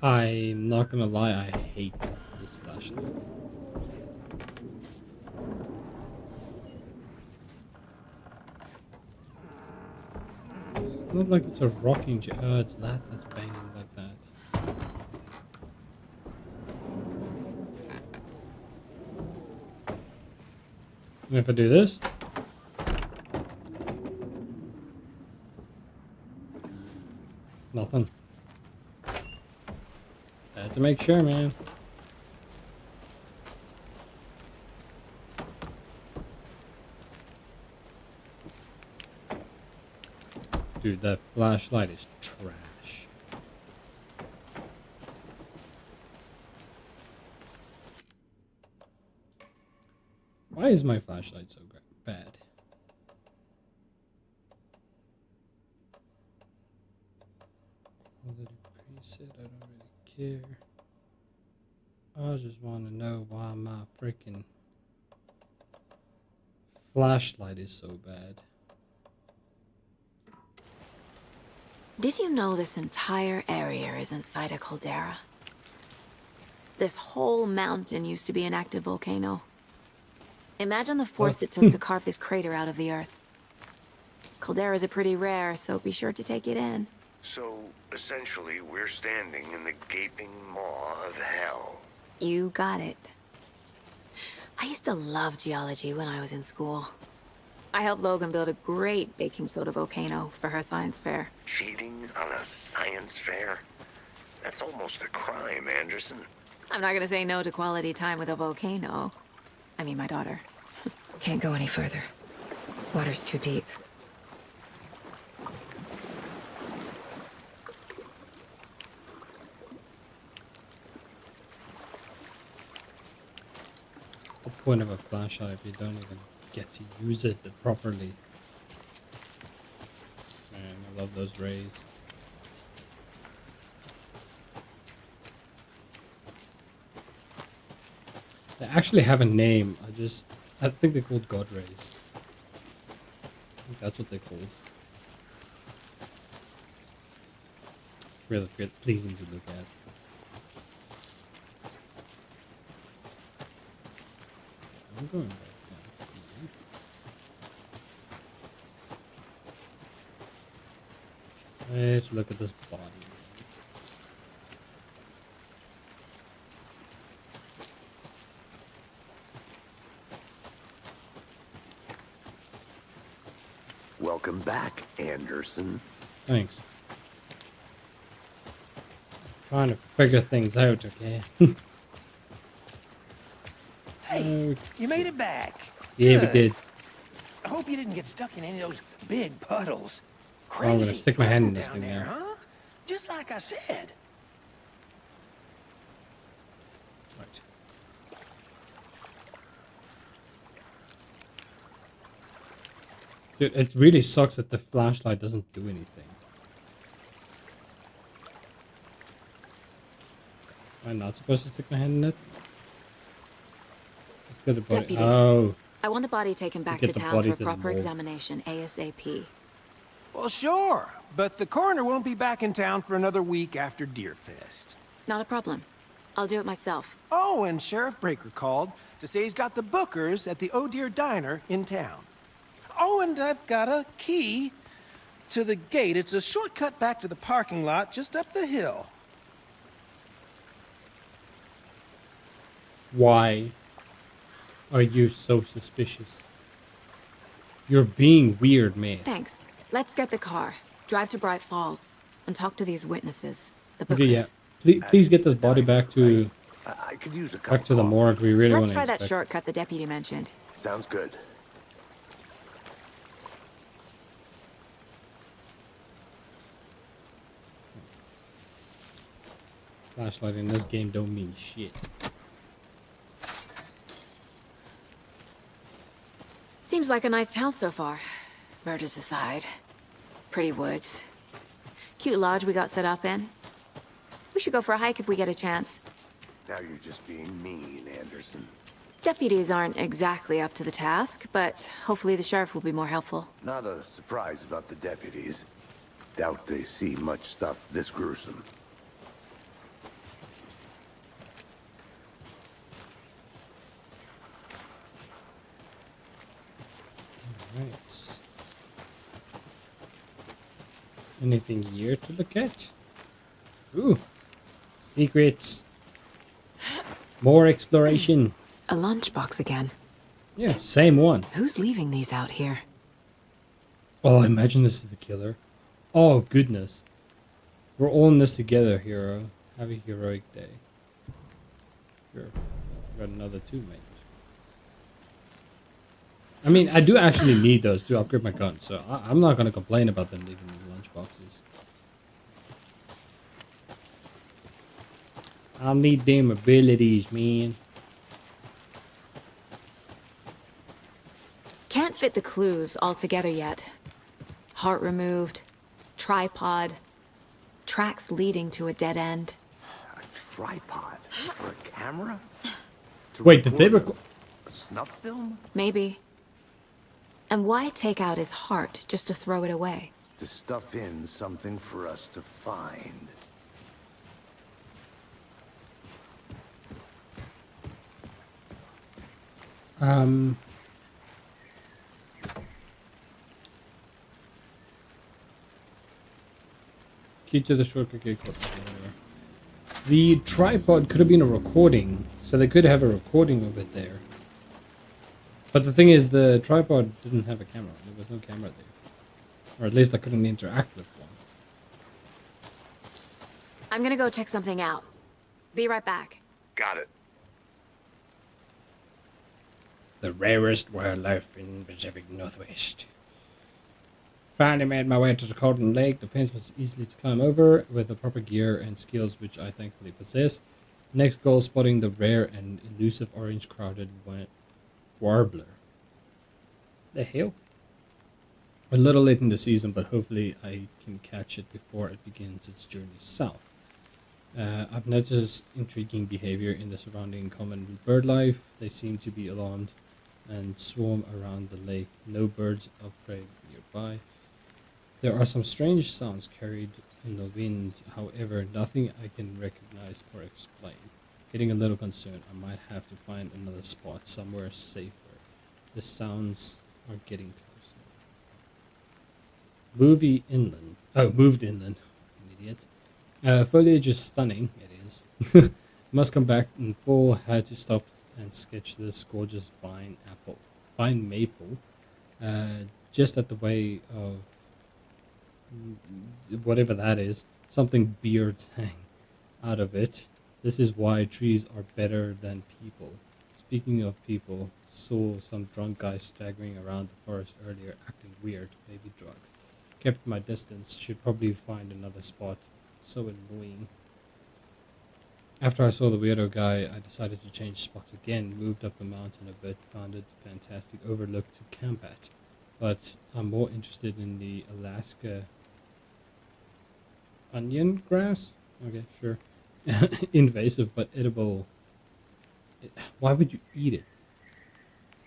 I'm not gonna lie, I hate this flashlight. It's not like it's a rocking chair. Oh, it's that's banging like that. And if I do this, nothing. Had to make sure, man. Dude, that flashlight is trash. Why is my flashlight so bad? Quality preset, I don't really care. I just want to know why my freaking flashlight is so bad. Did you know this entire area is inside a caldera? This whole mountain used to be an active volcano. Imagine the force it took to carve this crater out of the earth. Calderas are pretty rare, so be sure to take it in. So, essentially, we're standing in the gaping maw of hell. You got it. I used to love geology when I was in school. I helped Logan build a great baking soda volcano for her science fair. Cheating on a science fair? That's almost a crime, Anderson. I'm not gonna say no to quality time with a volcano. I mean, my daughter. Can't go any further. Water's too deep. What's the point of a flashlight if you don't even get to use it properly? Man, I love those rays. They actually have a name. I think they're called God rays. I think that's what they're called. Really pleasing to look at. I'm going back down here. Let's look at this body. Welcome back, Anderson. Thanks. Trying to figure things out, okay? Hey, you made it back. Yeah, we Good. did. I hope you didn't get stuck in any of those big puddles. Well, I'm gonna Crazy stick my hand in weather this down thing there, now. huh? Just like I said. Right. Dude, it really sucks that the flashlight doesn't do anything. Am I not supposed to stick my hand in it? Let's get the body. Deputy. Oh, I want the body taken back Get to the town body for a to the proper morgue. examination ASAP. Well, sure. But the coroner won't be back in town for another week after Deerfest. Not a problem. I'll do it myself. Oh, and Sheriff Breaker called to say he's got the Bookers at the Oh Dear Diner in town. Oh, and I've got a key to the gate. It's a shortcut back to the parking lot just up the hill. why are you so suspicious? You're being weird, man. Thanks. Let's get the car. Drive to Bright Falls and talk to these witnesses. The Bookers. Okay, yeah. Please get this body back to I could use a cup back of to the coffee. morgue. We really want Let's to try inspect. that shortcut the deputy mentioned. Sounds good. Flashlight in this game don't mean shit. Seems like a nice town so far. Murders aside. Pretty woods. Cute lodge we got set up in. We should go for a hike if we get a chance. Now you're just being mean, Anderson. Deputies aren't exactly up to the task, but hopefully the sheriff will be more helpful. Not a surprise about the deputies. Doubt they see much stuff this gruesome. Right. Anything here to look at? Ooh. Secrets. More exploration. A lunchbox again. Yeah, same one. Who's leaving these out here? Oh, imagine this is the killer. Oh, goodness. We're all in this together, hero. Have a heroic day. Sure. Got another 2 manuscripts. I mean, I do actually need those to upgrade my gun, so I'm not going to complain about them leaving me lunchboxes. I'll need them abilities, man. Can't fit the clues all together yet. Heart removed, tripod, tracks leading to a dead end. A tripod for a camera? To Wait, did they record a snuff film? Maybe. And why take out his heart just to throw it away? To stuff in something for us to find. Key to the shortcut gate. The tripod could have been a recording, so they could have a recording of it there. But the thing is, the tripod didn't have a camera. There was no camera there. Or at least I couldn't interact with one. I'm gonna go check something out. Be right back. Got it. The rarest wildlife in Pacific Northwest. Finally made my way to the Colton Lake. The fence was easily to climb over with the proper gear and skills, which I thankfully possess. Next goal, spotting the rare and elusive orange-crowded warbler. The hell? A little late in the season, but hopefully I can catch it before it begins its journey south. I've noticed intriguing behavior in the surrounding common bird life. They seem to be alarmed and swarm around the lake. No birds of prey nearby. There are some strange sounds carried in the wind, however, nothing I can recognize or explain. Getting a little concerned, I might have to find another spot somewhere safer. The sounds are getting closer. Moved inland. An idiot. Foliage is stunning, it is. Must come back in full. Had to stop and sketch this gorgeous vine maple. Just at the way of whatever that is, something beards hang out of it. This is why trees are better than people. Speaking of people, saw some drunk guy staggering around the forest earlier, acting weird, maybe drugs. Kept my distance, should probably find another spot. So annoying. After I saw the weirdo guy, I decided to change spots again, moved up the mountain a bit, found it fantastic overlook to camp at. But I'm more interested in the Alaska onion grass? Okay, sure. Invasive but edible. Why would you eat it?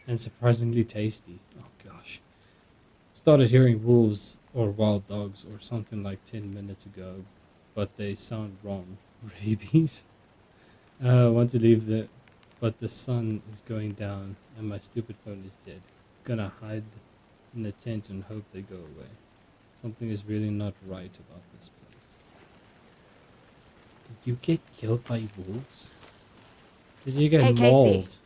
And surprisingly tasty. Oh gosh. Started hearing wolves or wild dogs or something like 10 minutes ago, but they sound wrong. Rabies? Want to leave but the sun is going down and my stupid phone is dead. Gonna hide in the tent and hope they go away. Something is really not right about this place. Did you get killed by wolves? Did you get Hey, mauled? Casey.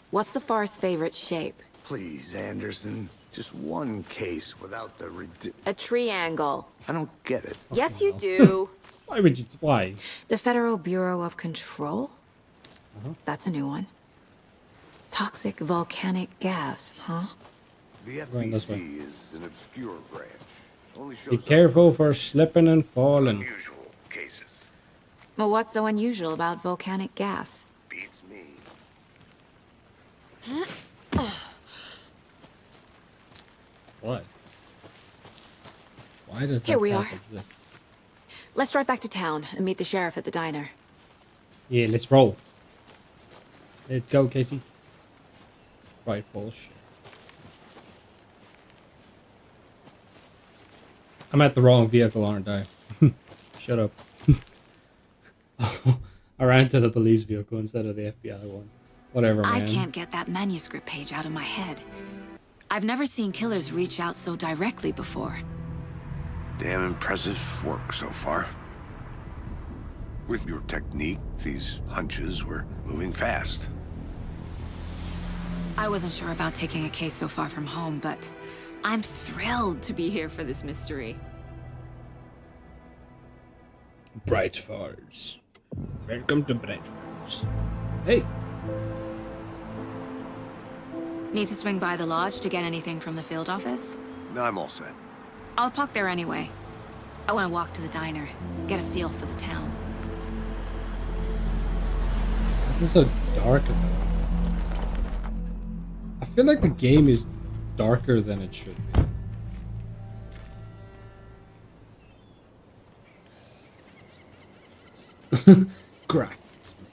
What's the forest's favorite shape? Please, Anderson. Just one case without the A triangle. I don't get it. Yes, you do. Why would you? Why? The Federal Bureau of Control? That's a new one. Toxic volcanic gas, huh? The Going this way. FBC is an obscure branch. Only shows Be up careful for slipping and falling. unusual cases. Well, what's so unusual about volcanic gas? Beats me. What? Why does Here that we path are. exist? Let's drive back to town and meet the sheriff at the diner. Yeah, let's roll. Let's go, Casey. Right, full shit. I'm at the wrong vehicle, aren't I? Shut up. I ran to the police vehicle instead of the FBI one. Whatever, man. I can't get that manuscript page out of my head. I've never seen killers reach out so directly before. Damn impressive work so far. With your technique, these hunches were moving fast. I wasn't sure about taking a case so far from home, but I'm thrilled to be here for this mystery. Bright Falls. Welcome to Bright Falls. Hey. Need to swing by the lodge to get anything from the field office? I'm all set. I'll park there anyway. I want to walk to the diner, get a feel for the town. This is so dark. I feel like the game is darker than it should be. Graphics, man.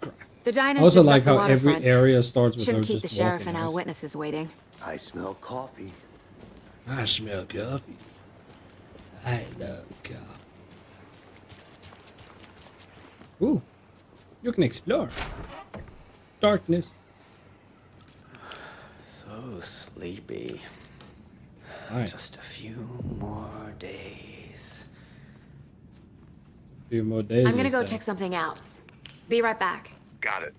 Graphics. The I diner's also just like up the how every waterfront. area starts with her Shouldn't keep just the sheriff walking and our out. witnesses waiting. I smell coffee. I smell coffee. I love coffee. Ooh, you can explore. Darkness. So sleepy. Alright, Just a few more days. a few more days. I'm gonna you go say. check something out. Be right back. Got it.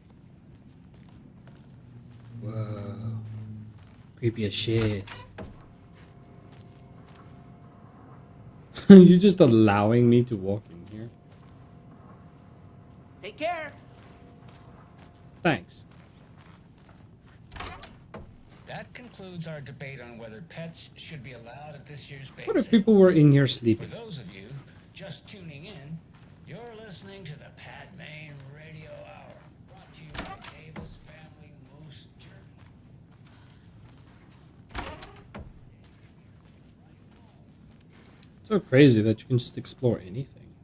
Whoa. Creepy as shit. You're just allowing me to walk in here. Take care. Thanks. That concludes our debate on whether pets should be allowed at this year's bake What if sale. people were in here For sleeping? those of you just tuning in, you're listening to the Padme Radio Hour, brought to you by Davis Family Moose Jerky. It's so crazy that you can just explore anything.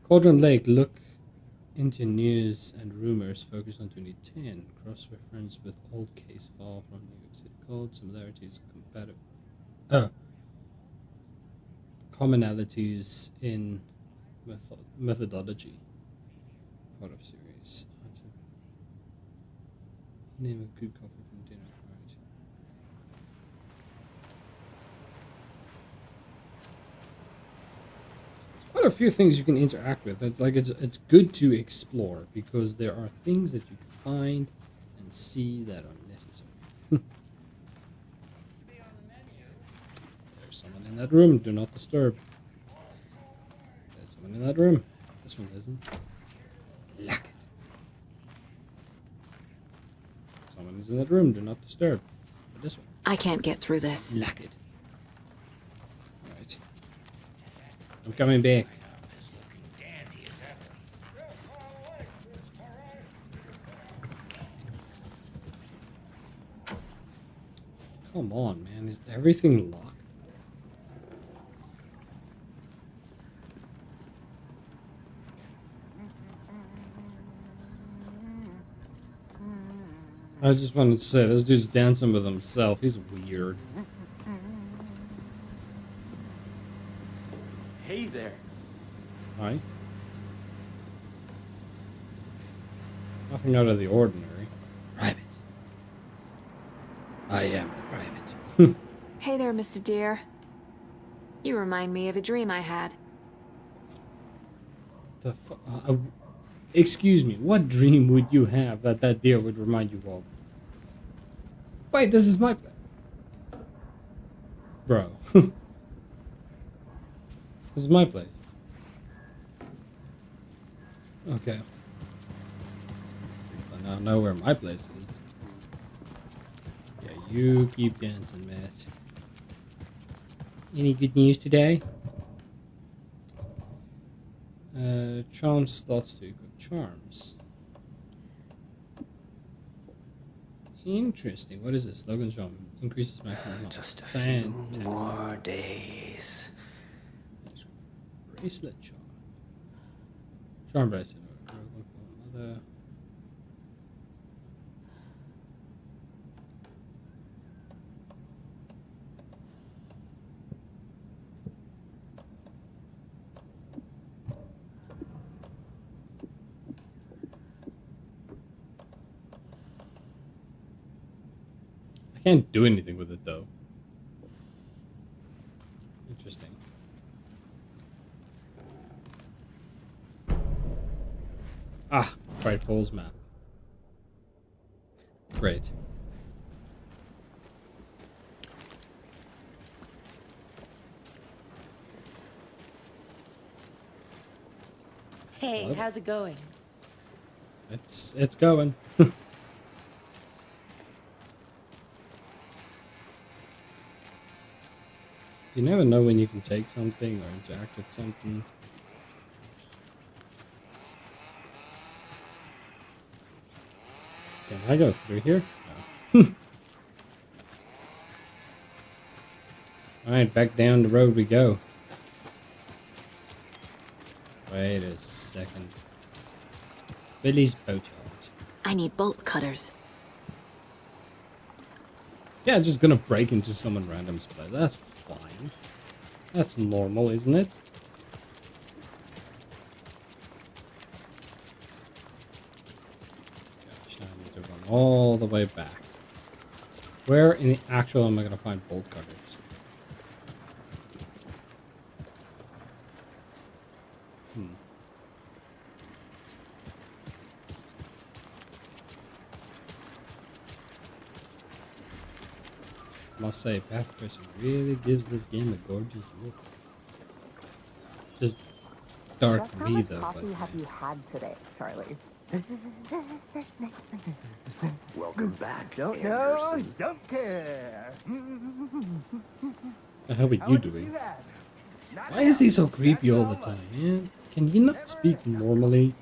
Cauldron Lake, look into news and rumors focused on 2010. Cross-reference with old case file from New York City Code. Similarities, commonalities in methodology. Part of series. Name of good coffee from dinner. Right. Quite a few things you can interact with. It's good to explore because there are things that you can find and see that are necessary. There's someone in that room. Do not disturb. There's someone in that room. This one isn't. Lock it. Someone is in that room. Do not disturb. But this one. I can't get through this. Lock it. Right. I'm coming back. As looking dandy as ever. Come on, man. Is everything locked? I just wanted to say, this dude's dancing with himself. He's weird. Hey there. Right? Nothing out of the ordinary. Private. I am the private. Hey there, Mr. Deer. You remind me of a dream I had. Excuse me, what dream would you have that deer would remind you of? Wait, this is my place. Bro. This is my place. Okay. At least I now know where my place is. Yeah, you keep dancing, Matt. Any good news today? Charm slots to equip charms. Interesting. What is this? Logan charm increases maximum amount. Just a Fantastic. few more days. Bracelet charm. Charm bracelet. Another. I can't do anything with it though. Interesting. Ah, Bright Falls map. Great. Hey, What? how's it going? It's going. You never know when you can take something or interact with something. Can I go through here? No. Alright, back down the road we go. Wait a second. Billy's Boatyard. I need bolt cutters. Yeah, just gonna break into someone random's place. That's fine. That's normal, isn't it? Gosh, now I need to run all the way back. Where in the actual am I gonna find bolt cutters? Must say, path tracing really gives this game a gorgeous look. Just dark for me though. Coffee have you had today, Charlie? Welcome back, Don't Anderson. know, don't care. How are you doing? Why is he so creepy all the time, man? Can he not speak normally?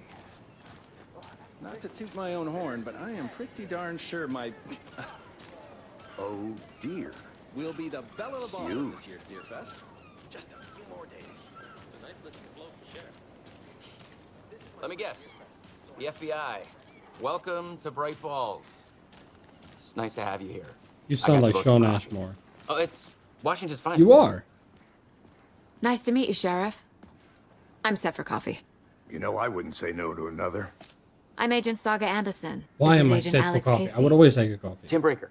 Not to toot my own horn, but I am pretty darn sure my... Oh dear. will be the belle of the ball You. in this year's Deer Fest. Just a few more days. Let me guess. The FBI. Welcome to Bright Falls. It's nice to have you here. You I sound got like both Sean some coffee. Ashmore. Oh, it's Washington's finest. You are. Nice to meet you, Sheriff. I'm set for coffee. You know, I wouldn't say no to another. I'm Agent Saga Anderson. Why This is am I Agent set for Alex coffee? Casey. I would always take a coffee. Tim Breaker.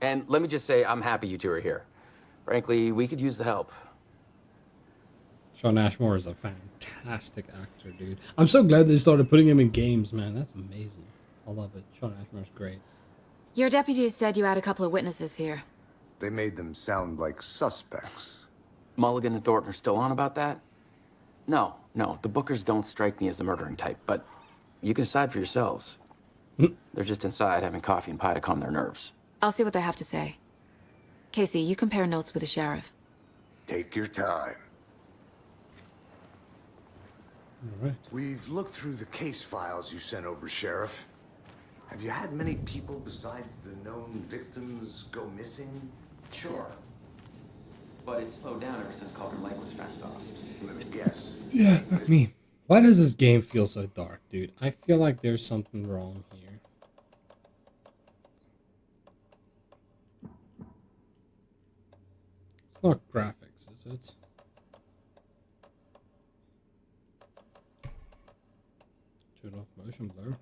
And let me just say, I'm happy you two are here. Frankly, we could use the help. Sean Ashmore is a fantastic actor, dude. I'm so glad they started putting him in games, man. That's amazing. I love it. Sean Ashmore's great. Your deputies said you had a couple of witnesses here. They made them sound like suspects. Mulligan and Thornton are still on about that? No, the Bookers don't strike me as the murdering type, but you can decide for yourselves. They're just inside having coffee and pie to calm their nerves. I'll see what they have to say. Casey, you compare notes with the sheriff. Take your time. All right. We've looked through the case files you sent over, Sheriff. Have you had many people besides the known victims go missing? Sure. But it's slowed down ever since Calder Lake was fenced off. Let me guess. Yeah, fuck me. Why does this game feel so dark, dude? I feel like there's something wrong here. It's not graphics, is it? Turn off motion blur.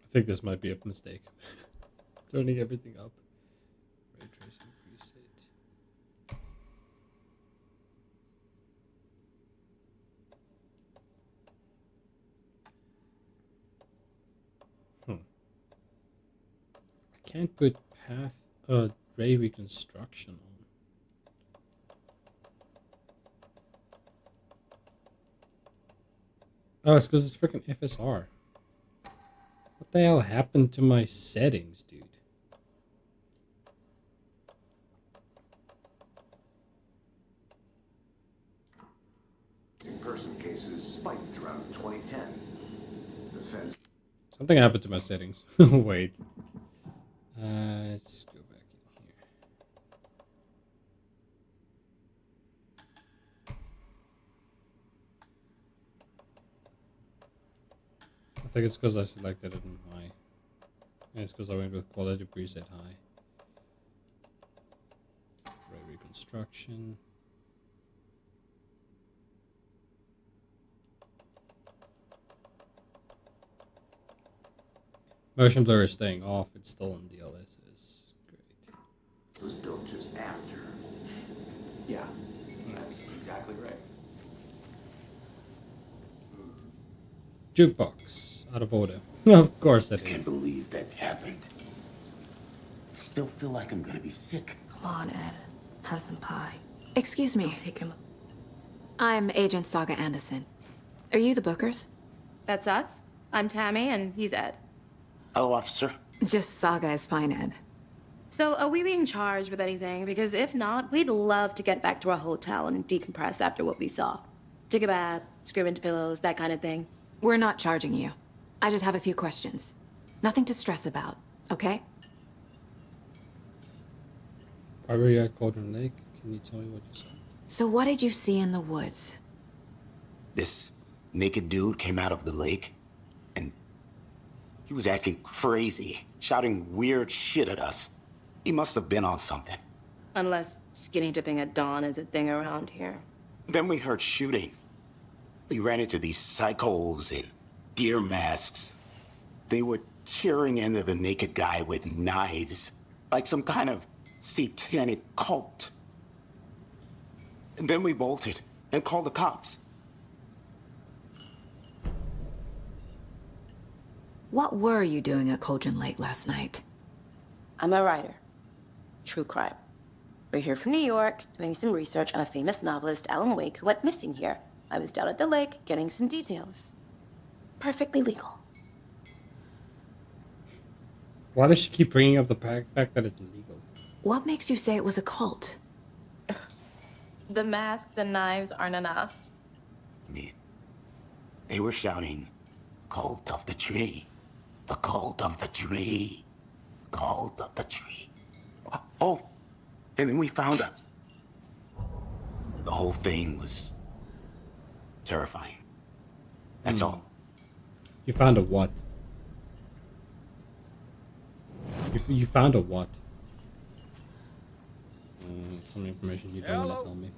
I think this might be a mistake. Turning everything up. Ray tracing preset. I can't put path ray reconstruction on. Oh, it's because it's freaking FSR. What the hell happened to my settings, dude? In-person cases spiked around 2010. Defense. Something happened to my settings. Wait. Let's go back in here. I think it's because I selected it in high. And it's because I went with quality preset high. Ray reconstruction. Motion blur is staying off. It's still on DLSS. Great. It was built just after. Yeah, that's exactly right. Jukebox. Out of order. Of course that I can't is. believe that happened. I still feel like I'm gonna be sick. Come on, Ed. Have some pie. Excuse me. Take him. I'm Agent Saga Anderson. Are you the Bookers? That's us. I'm Tammy, and he's Ed. Hello, officer. Just Saga is fine, Ed. So, are we being charged with anything? Because if not, we'd love to get back to our hotel and decompress after what we saw. Take a bath, screw into pillows, that kind of thing. We're not charging you. I just have a few questions. Nothing to stress about, okay? Why were you at Cauldron Lake? Can you tell me what you saw? So what did you see in the woods? This naked dude came out of the lake, and he was acting crazy, shouting weird shit at us. He must have been on something. Unless skinny dipping at dawn is a thing around here. Then we heard shooting. We ran into these psychos in deer masks. They were tearing into the naked guy with knives, like some kind of satanic cult. And then we bolted and called the cops. What were you doing at Cauldron Lake last night? I'm a writer. True crime. We're here from New York, doing some research on a famous novelist, Alan Wake, who went missing here. I was down at the lake, getting some details. Perfectly legal. Why does she keep bringing up the fact that it's illegal? What makes you say it was a cult? The masks and knives aren't enough. They were shouting, "Cult of the tree. The cult of the tree. Cult of the tree." Oh, and then we found out. The whole thing was terrifying. That's all. You found a what? You found a what? Some information you don't want to tell me.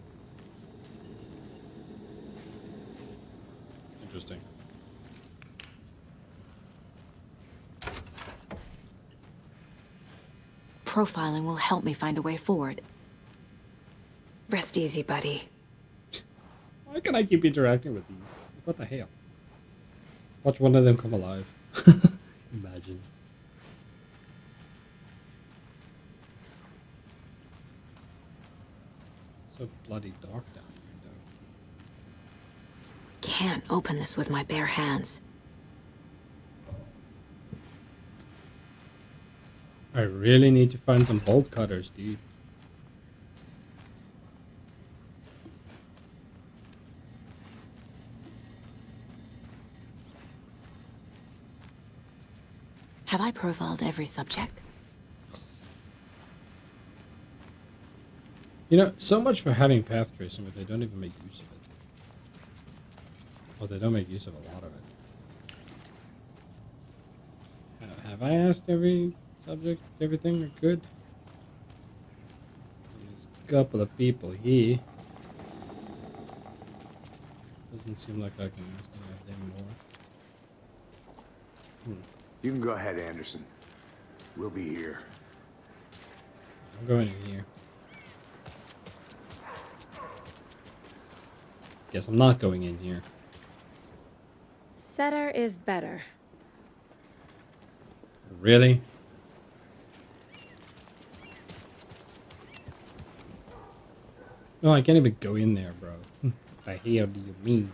Interesting. Profiling will help me find a way forward. Rest easy, buddy. Why can I keep interacting with these? What the hell? Watch one of them come alive. Imagine. So bloody dark down here, though. Can't open this with my bare hands. I really need to find some bolt cutters, dude. Have I profiled every subject? You know, so much for having path tracing, but they don't even make use of it. Well, they don't make use of a lot of it. Have I asked every subject, everything are good? There's a couple of people here. Doesn't seem like I can ask anything more. You can go ahead, Anderson. We'll be here. I'm going in here. Guess I'm not going in here. Setter is better. Really? No, I can't even go in there, bro. What the hell do you mean?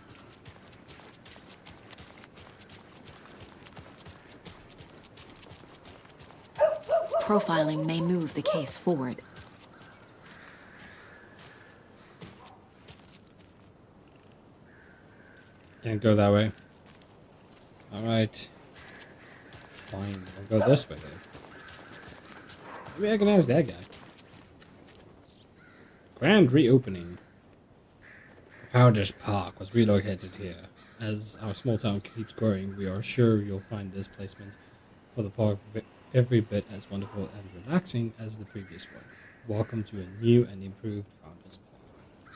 Profiling may move the case forward. Can't go that way. Alright. Fine, I'll go this way then. Maybe I can ask that guy. Grand reopening. Founders Park was relocated here. As our small town keeps growing, we are sure you'll find this placement for the park every bit as wonderful and relaxing as the previous one. Welcome to a new and improved Founders Park.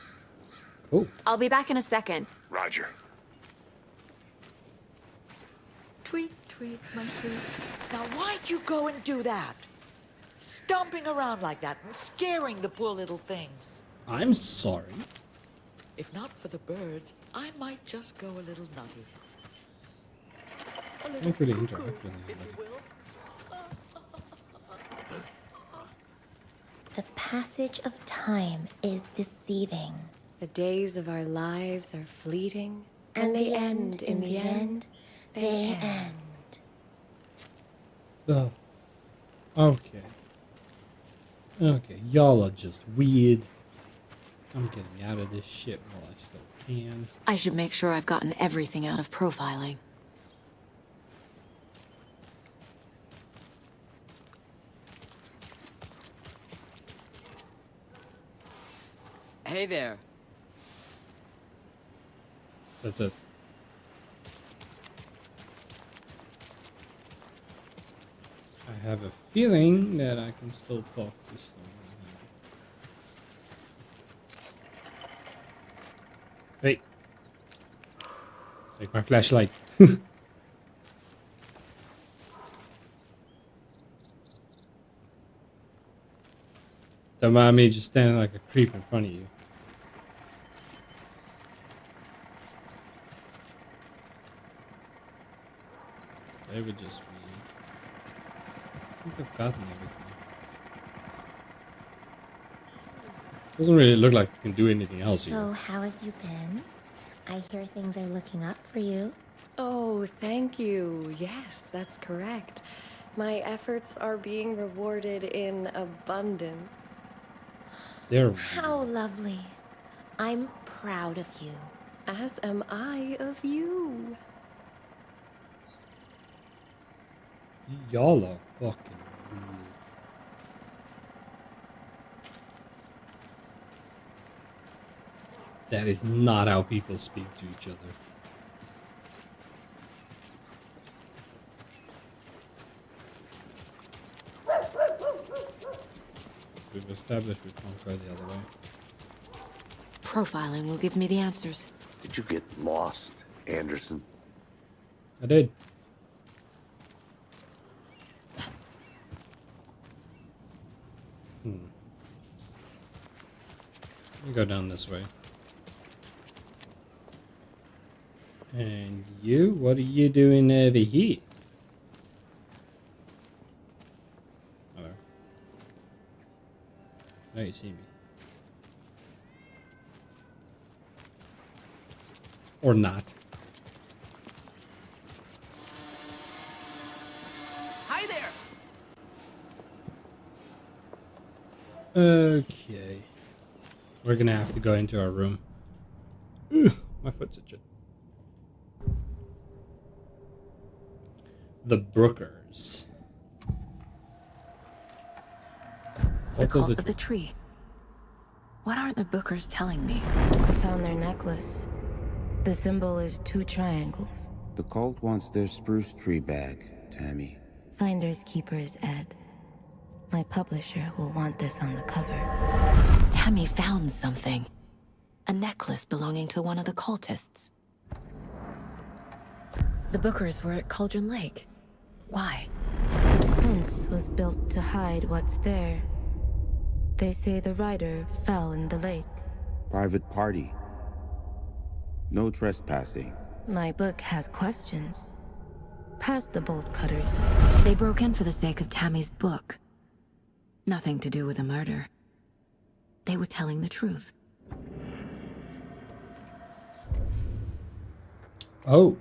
Cool. I'll be back in a second. Roger. Tweet, tweet, my sweets. Now, why'd you go and do that? Stomping around like that and scaring the poor little things. I'm sorry. If not for the birds, I might just go a little nutty. I don't really interact with anybody. The passage of time is deceiving. The days of our lives are fleeting, And they end in the end. They end. The okay. Okay, y'all are just weird. I'm getting out of this shit while I still can. I should make sure I've gotten everything out of profiling. Hey there. That's it. I have a feeling that I can still talk to someone. Wait. Take my flashlight. Don't mind me just standing like a creep in front of you. They would just be... I think I've gotten everything. Doesn't really look like you can do anything else So, here. how have you been? I hear things are looking up for you. Oh, thank you. Yes, that's correct. My efforts are being rewarded in abundance. They're How lovely. I'm proud of you. As am I of you. Y'all are fucking weird. That is not how people speak to each other. We've established we can't go the other way. Profiling will give me the answers. Did you get lost, Anderson? I did. Let me go down this way. And you? What are you doing over here? Hello. Now you see me. Or not. Hi there. Okay. We're gonna have to go into our room. Ooh, my foot's itching. The Brookers. The cult of the tree. What are the Bookers telling me? I found their necklace. The symbol is 2 triangles. The cult wants their spruce tree bag, Tammy. Finders keepers, Ed. My publisher will want this on the cover. Tammy found something. A necklace belonging to one of the cultists. The Bookers were at Cauldron Lake. Why? The fence was built to hide what's there. They say the rider fell in the lake. Private party. No trespassing. My book has questions. Past the bolt cutters. They broke in for the sake of Tammy's book. Nothing to do with a murder. They were telling the truth. Oh.